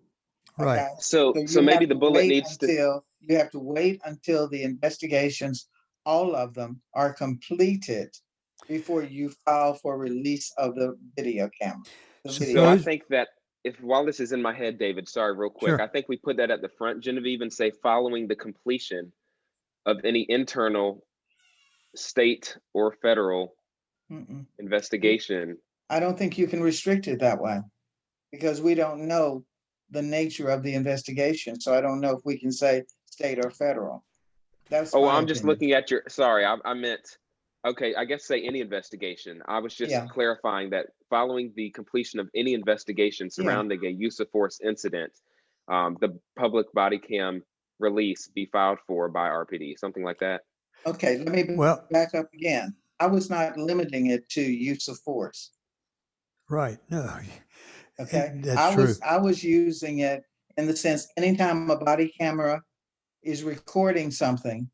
Right. Okay? So maybe the bullet needs to. You have to wait until the investigations, all of them, are completed before you file for release of the video camera. So I think that while this is in my head, David, sorry, real quick, Sure. I think we put that at the front, Genevieve, and say following the completion of any internal state or federal investigation. I don't think you can restrict it that way because we don't know the nature of the investigation. So I don't know if we can say state or federal. That's I'm just looking at sorry, I meant, okay, I guess say any investigation. I was just clarifying that following the completion of any investigation surrounding a use of force incident, the public body cam release be filed for by RPD, something like that. Okay, let me back up again. I was not limiting it to use of force. Right, no. Okay, That's true. I was using it in the sense, anytime a body camera is recording something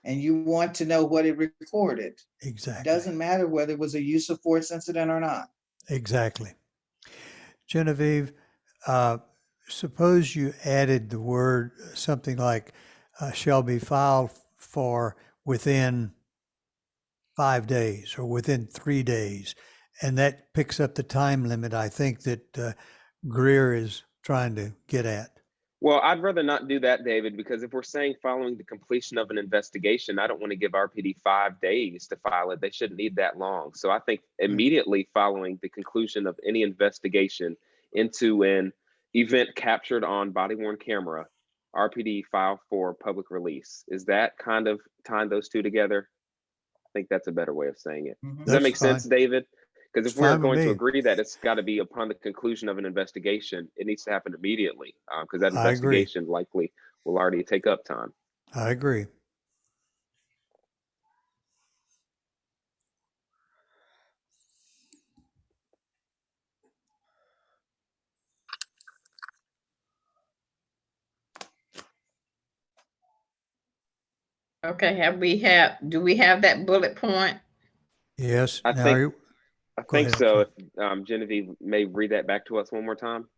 and you want to know what it recorded. Exactly. It doesn't matter whether it was a use of force incident or not. Exactly. Genevieve, suppose you added the word something like shall be filed for within 5 days or within 3 days. And that picks up the time limit, I think, that Greer is trying to get at. Well, I'd rather not do that, David, because if we're saying following the completion of an investigation, I don't want to give RPD 5 days to file it. They shouldn't need that long. So I think immediately following the conclusion of any investigation into an event captured on body-worn camera, RPD file for public release. Is that kind of tying those two together? I think that's a better way of saying it. Mhm. Does that make sense, David? Because if It's we're fine with going to me. agree that it's got to be upon the conclusion of an investigation, it needs to happen immediately, because that I agree. investigation likely will already take up time. I agree. Okay, do we have that bullet point? Yes. I Now, think- you- I Go think ahead, I'm so. sorry. If Genevieve may read that back to us one more time,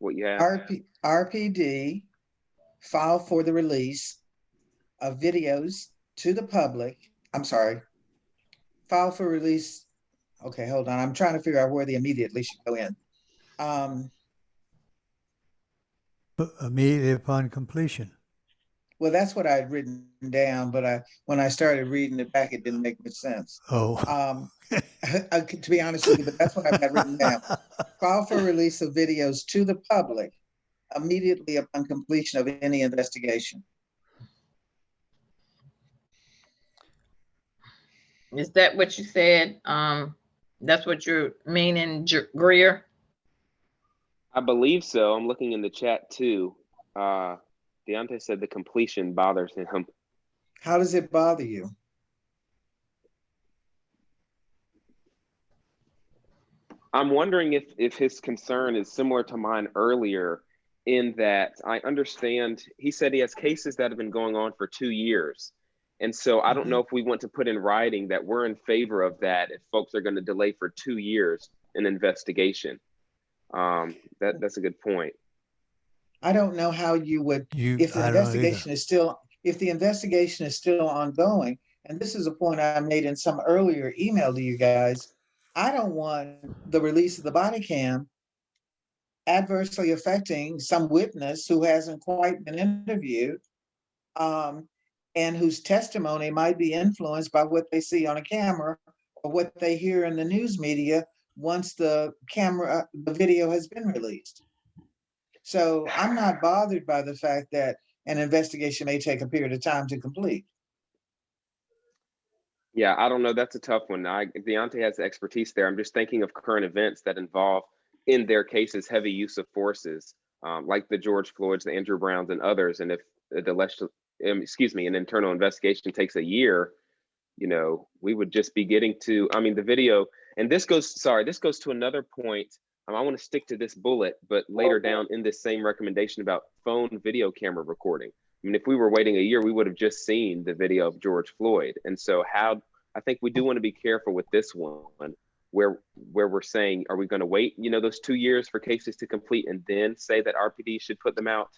what you have. RPD file for the release of videos to the public. I'm sorry. File for release. Okay, hold on. I'm trying to figure out where the immediately should go in. Immediately upon completion. Well, that's what I had written down, but when I started reading it back, it didn't make much sense. Oh. To be honest with you, but that's what I've got written down. File for release of videos to the public immediately upon completion of any investigation. Is that what you said? That's what you're meaning, Greer? I believe so. I'm looking in the chat too. Deontay said the completion bothers him. How does it bother you? I'm wondering if his concern is similar to mine earlier, in that I understand he said he has cases that have been going on for 2 years. And so I don't know if we want to put in writing that we're in favor of that if folks are going to delay for 2 years an investigation. That's a good point. I don't know how you would, if the I don't know investigation is still, if the investigation is still ongoing, and this is a point I made in some earlier email to you guys, I don't want the release of the body cam adversely affecting some witness who hasn't quite been interviewed, and whose testimony might be influenced by what they see on a camera or what they hear in the news media once the video has been released. So I'm not bothered by the fact that an investigation may take a period of time to complete. Yeah, I don't know. That's a tough one. Deontay has the expertise there. I'm just thinking of current events that involve, in their cases, heavy use of forces, like the George Floyds, the Andrew Browns, and others. And if an internal investigation takes a year, we would just be getting to, the video. And this goes to another point. I want to stick to this bullet, but later down in this same recommendation about phone video camera recording. If we were waiting a year, we would have just seen the video of George Floyd. And so I think we do want to be careful with this one, where we're saying, are we going to wait, those 2 years for cases to complete and then say that RPD should put them out?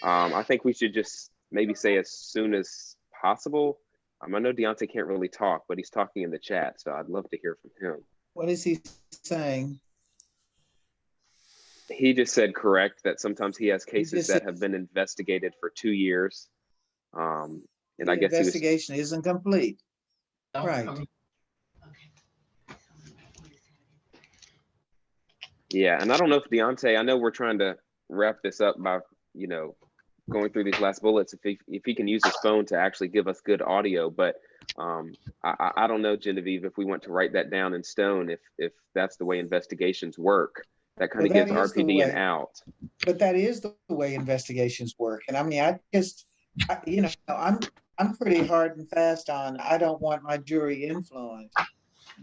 I think we should just maybe say as soon as possible. I know Deontay can't really talk, but he's talking in the chat, so I'd love to hear from him. What is he saying? He just said correct that sometimes he has cases that have been investigated for 2 years. And I guess the investigation isn't complete. Right. Yeah, and I don't know if Deontay, I know we're trying to wrap this up by, going through these last bullets, if he can use his phone to actually give us good audio, but I don't know, Genevieve, if we want to write that down in stone, if that's the way investigations work. That kind of gives RPD an out. But that is the way investigations work. And I'm pretty hard and fast on, I don't want my jury influenced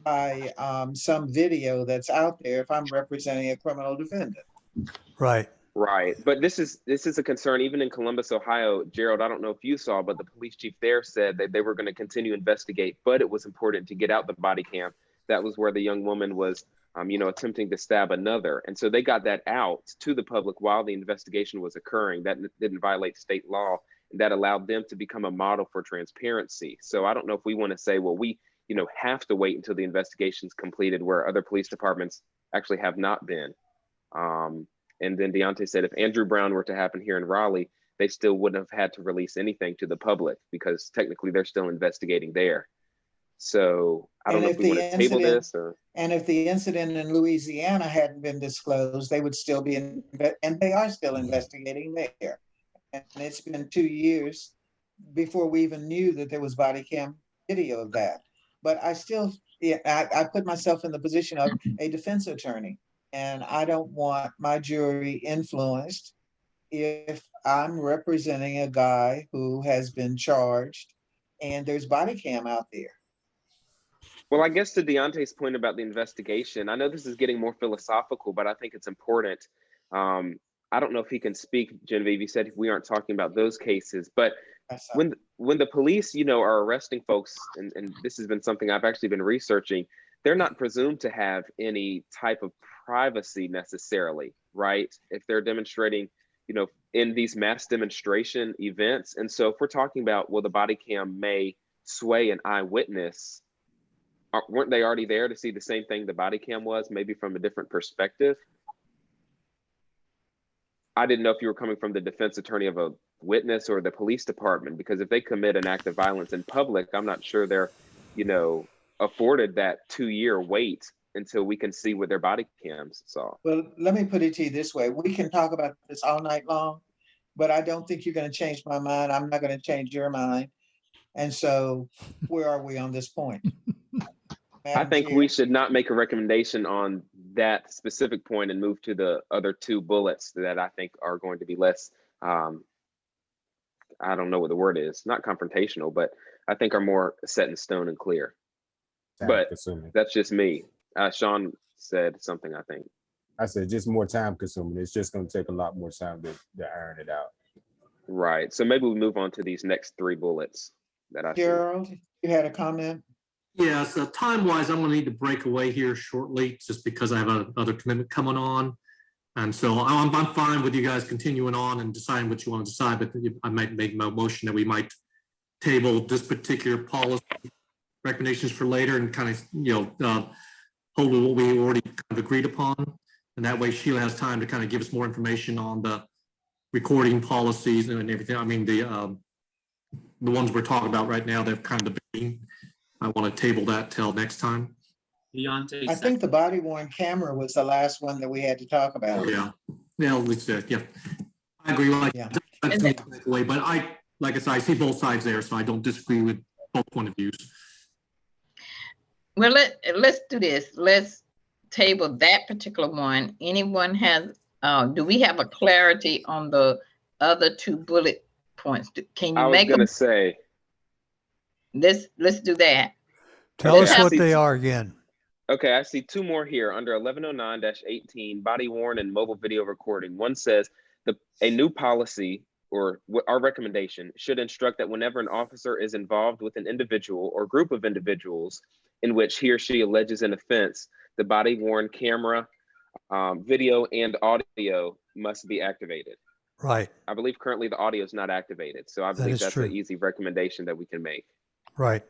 by some video that's out there if I'm representing a criminal defendant. Right. Right. But this is a concern even in Columbus, Ohio. Gerald, I don't know if you saw, but the police chief there said that they were going to continue to investigate, but it was important to get out the body cam. That was where the young woman was attempting to stab another. And so they got that out to the public while the investigation was occurring. That didn't violate state law. And that allowed them to become a model for transparency. So I don't know if we want to say, well, we, have to wait until the investigation's completed, where other police departments actually have not been. And then Deontay said, if Andrew Brown were to happen here in Raleigh, they still wouldn't have had to release anything to the public because technically they're still investigating there. So I don't And know if if we the want to table incident, this or. and if the incident in Louisiana hadn't been disclosed, they would still be and they are still investigating there. And it's been 2 years before we even knew that there was body cam video of that. But I still, yeah, I put myself in the position of a defense attorney, and I don't want my jury influenced if I'm representing a guy who has been charged and there's body cam out there. Well, I guess to Deontay's point about the investigation, I know this is getting more philosophical, but I think it's important. I don't know if he can speak, Genevieve. He said we aren't talking about those cases, but when the police, are arresting folks, and this has been something I've actually been researching, they're not presumed to have any type of privacy necessarily, right? If they're demonstrating, in these mass demonstration events. And so if we're talking about, well, the body cam may sway an eyewitness, weren't they already there to see the same thing the body cam was, maybe from a different perspective? I didn't know if you were coming from the defense attorney of a witness or the police department, because if they commit an act of violence in public, I'm not sure they're, afforded that 2-year wait until we can see what their body cams saw. Well, let me put it to you this way. We can talk about this all night long, but I don't think you're going to change my mind. I'm not going to change your mind. And so where are we on this point? I think we should not make a recommendation on that specific point and move to the other 2 bullets that I think are going to be less, I don't know what the word is, not confrontational, but I think are more set in stone and clear. But that's just me. Sean said something, I think. I said just more time consuming. It's just going to take a lot more time to iron it out. Right. So maybe we move on to these next 3 bullets that I Gerald, you had a comment? Yeah, so time-wise, I'm gonna need to break away here shortly, just because I have another commitment coming on. And so I'm fine with you guys continuing on and deciding what you want to decide, but I might make a motion that we might table this particular policy recommendations for later and kind of, hold with what we already kind of agreed upon. And that way Sheila has time to kind of give us more information on the recording policies and everything. I mean, the ones we're talking about right now, they're kind of debating. I want to table that till next time. Deontay, I think the body worn camera was the last one that we had to talk about. Yeah, yeah, I agree. But like I said, I see both sides there, so I don't disagree with both point of views. Well, let's do this. Let's table that particular one. Anyone has, do we have a clarity on the other 2 bullet points? Can you make them? I was going to say. Let's do that. Tell us what they are again. Okay, I see 2 more here under 1109-18, body worn and mobile video recording. One says a new policy or our recommendation should instruct that whenever an officer is involved with an individual or group of individuals in which he or she alleges an offense, the body worn camera, video, and audio must be activated. Right. I believe currently the audio is not activated, so I believe that's an easy recommendation that we can make. Right.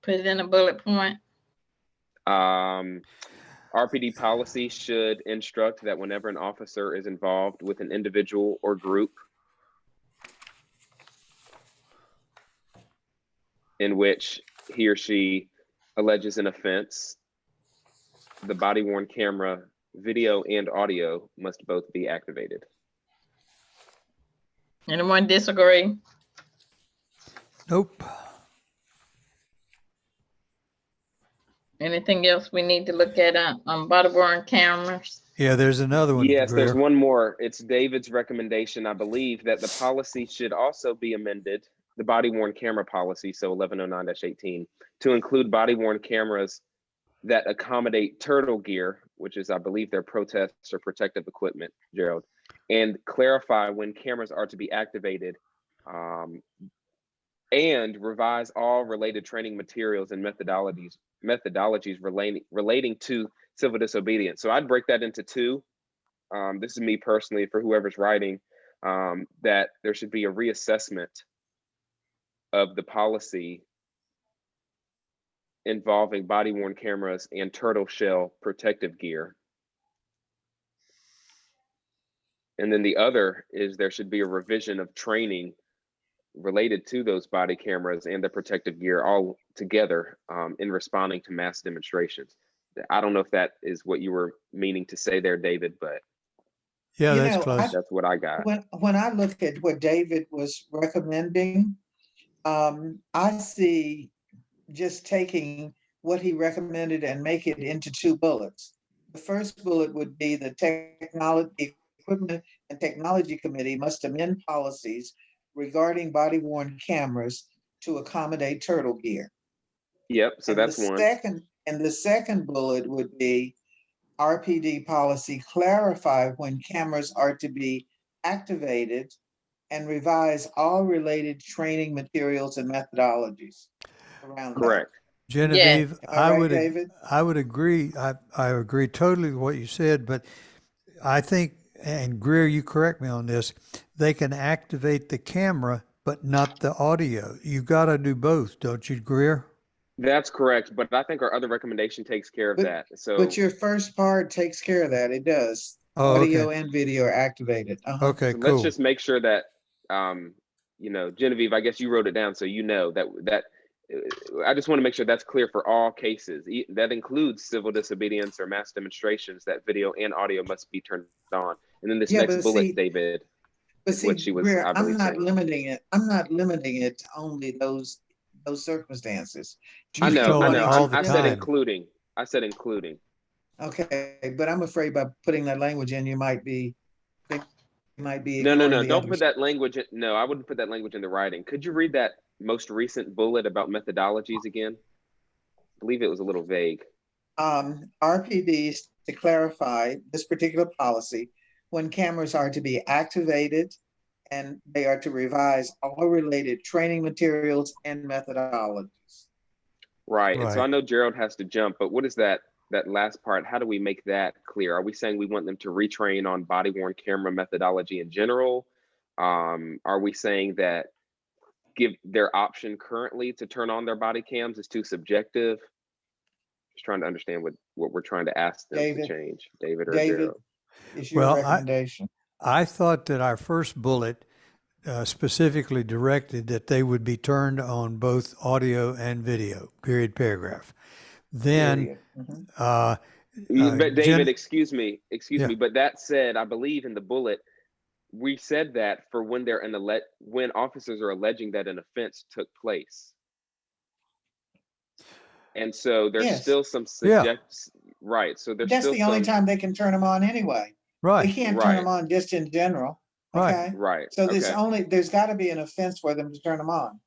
Put it in a bullet point. RPD policy should instruct that whenever an officer is involved with an individual or group in which he or she alleges an offense, the body worn camera, video, and audio must both be activated. Anyone disagree? Nope. Anything else we need to look at on body worn cameras? Yeah, there's another one. Yes, there's one more. It's David's recommendation, I believe, that the policy should also be amended, the body worn camera policy, so 1109-18, to include body worn cameras that accommodate turtle gear, which is, I believe, their protest or protective equipment, Gerald, and clarify when cameras are to be activated, and revise all related training materials and methodologies relating to civil disobedience. So I'd break that into 2. This is me personally, for whoever's writing, that there should be a reassessment of the policy involving body worn cameras and turtle shell protective gear. And then the other is there should be a revision of training related to those body cameras and the protective gear all together in responding to mass demonstrations. I don't know if that is what you were meaning to say there, David, but Yeah, You that's know, close. that's what I got. when I look at what David was recommending, I see just taking what he recommended and make it into 2 bullets. The first bullet would be the technology, equipment and technology committee must amend policies regarding body worn cameras to accommodate turtle gear. Yep, so And that's the one. second bullet would be RPD policy clarify when cameras are to be activated and revise all related training materials and methodologies around that. Correct. Genevieve, Am I right, David? I would agree. I agree totally with what you said, but I think, and Greer, you correct me on this, they can activate the camera, but not the audio. You got to do both, don't you, Greer? That's correct, but I think our other recommendation takes care of But- that. So But your first part takes care of that. It does. Oh, Audio okay. and video are activated. Okay, so cool. let's just make sure that Genevieve, I guess you wrote it down, so you know that I just want to make sure that's clear for all cases. That includes civil disobedience or mass demonstrations. That video and audio must be turned on. And then this Yeah, next but bullet, see- David, But is see, what she was, Greer, I I'm believe, not saying. limiting it. I'm not limiting it to only those circumstances. She's I know. going all the I said time. including. I said including. Okay, but I'm afraid by putting that language in, you might be No. ignoring the Don't other- put that language. No, I wouldn't put that language in the writing. Could you read that most recent bullet about methodologies again? I believe it was a little vague. RPDs to clarify this particular policy when cameras are to be activated and they are to revise all related training materials and methodologies. Right. And so Right. I know Gerald has to jump, but what is that last part? How do we make that clear? Are we saying we want them to retrain on body worn camera methodology in general? Are we saying that give their option currently to turn on their body cams is too subjective? Just trying to understand what we're trying to ask them David, to change, David or David, Gerald. it's your Well, recommendation. I thought that our first bullet specifically directed that they would be turned on both audio and video, period, paragraph. Then, Period. Mhm. But David, Jen- excuse me, Yeah. but that said, I believe in the bullet, we said that for when they're when officers are alleging that an offense took place. And so there's Yes. still some Yeah. right. So there's That's still the only some time they can turn them on anyway. They right, can't turn Right. them on just in general. Right. Okay. right. So Okay. there's got to be an offense for them to turn them on.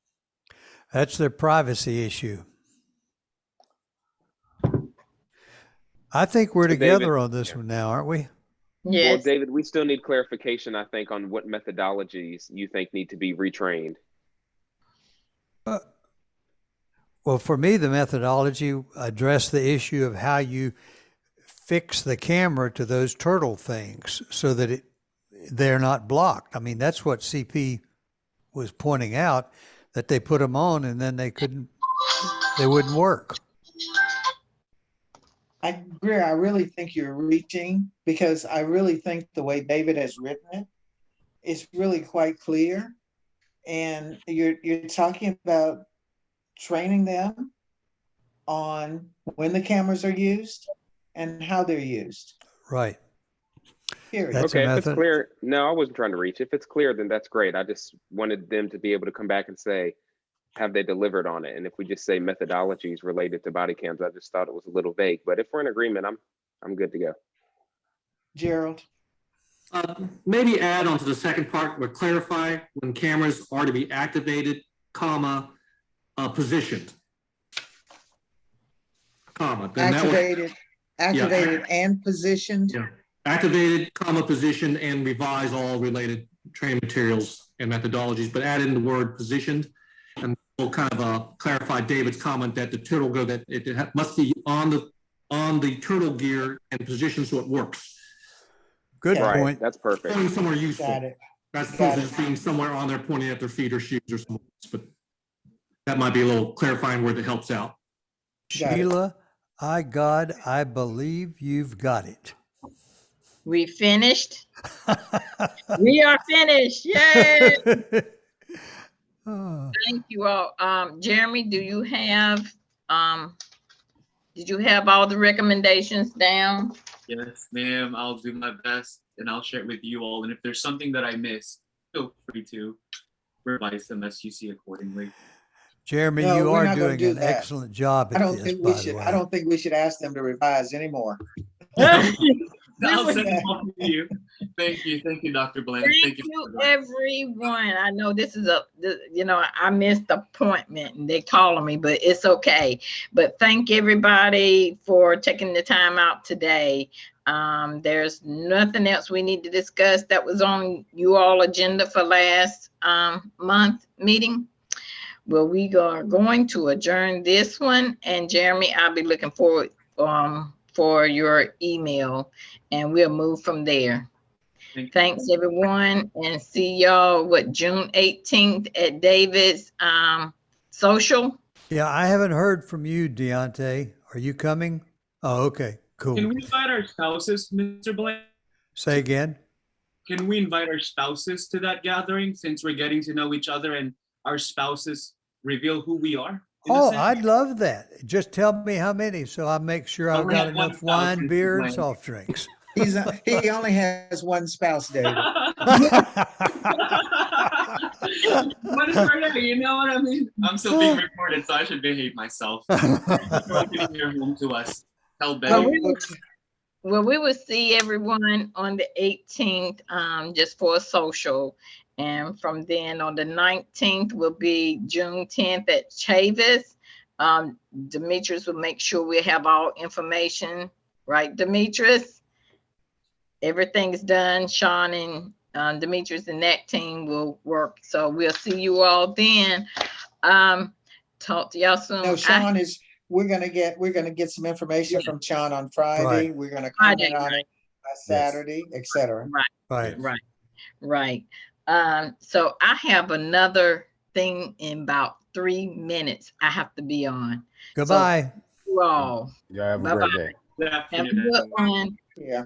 that's their privacy issue. I think we're So together David- on this one now, aren't we? Well, Yes. David, we still need clarification, I think, on what methodologies you think need to be retrained. Well, for me, the methodology addressed the issue of how you fix the camera to those turtle things so that they're not blocked. I mean, that's what CP was pointing out, that they put them on and then they wouldn't work. Greer, I really think you're reaching, because I really think the way David has written it is really quite clear. And you're talking about training them on when the cameras are used and how they're used. Right. Period. That's a Okay, if it's method. clear, no, I wasn't trying to reach. If it's clear, then that's great. I just wanted them to be able to come back and say, have they delivered on it? And if we just say methodologies related to body cams, I just thought it was a little vague. But if we're in agreement, I'm good to go. Gerald, Maybe add on to the second part, or clarify when cameras are to be activated, comma, positioned. Comma. Then that would- activated and positioned. Yeah. Activated, comma, positioned, and revise all related training materials and methodologies, but add in the word positioned. And we'll kind of clarify David's comment that the turtle go, that it must be on the turtle gear and positioned so it works. Good Yeah. Right, point. that's perfect. Going somewhere useful. Got it. As Got opposed to it. just being somewhere on there pointing at their feet or shoes or something else, but that might be a little clarifying word that helps out. Got it. Sheila, I believe you've got it. We finished. We are finished. Yay. Thank you all. Jeremy, did you have all the recommendations down? Yes, ma'am. I'll do my best and I'll share it with you all. And if there's something that I missed, feel free to revise them as you see accordingly. Jeremy, No, you we're are not gonna doing do an that. excellent job I at don't this, think we by the should, way. I don't think we should ask them to revise anymore. I'll send them all to you. Thank you. Thank you, Dr. Bland. Thank you, everyone. I know this is I missed the appointment and they calling me, but it's okay. But thank everybody for taking the time out today. There's nothing else we need to discuss that was on you all agenda for last month meeting. Well, we are going to adjourn this one, and Jeremy, I'll be looking forward for your email, and we'll move from there. Thanks, everyone, and see y'all, June 18th at David's social? Yeah, I haven't heard from you, Deontay. Are you coming? Oh, okay, cool. Can we invite our spouses, Mr. Bland? Say again? Can we invite our spouses to that gathering since we're getting to know each other and our spouses reveal who we are? Oh, I'd love that. Just tell me how many, so I'll make sure I've got enough wine, beer, and soft drinks. He only has one spouse, David. You know what I mean? I'm still being recorded, so I should behave myself. Getting your home to us. Tell Betty. Well, we will see everyone on the 18th, just for a social. And from then on the 19th will be June 10th at Chavis. Demetrius will make sure we have all information, right, Demetrius? Everything is done. Sean and Demetrius and that team will work. So we'll see you all then. Talk to y'all soon. No, Sean we're gonna get some information from Sean on Friday. Right. We're gonna comment on it by Saturday, Yes. etc. Right. So I have another thing in about 3 minutes I have to be on. Goodbye. So, you all. Yeah, have a Bye-bye. great day. Have a good one. Yeah.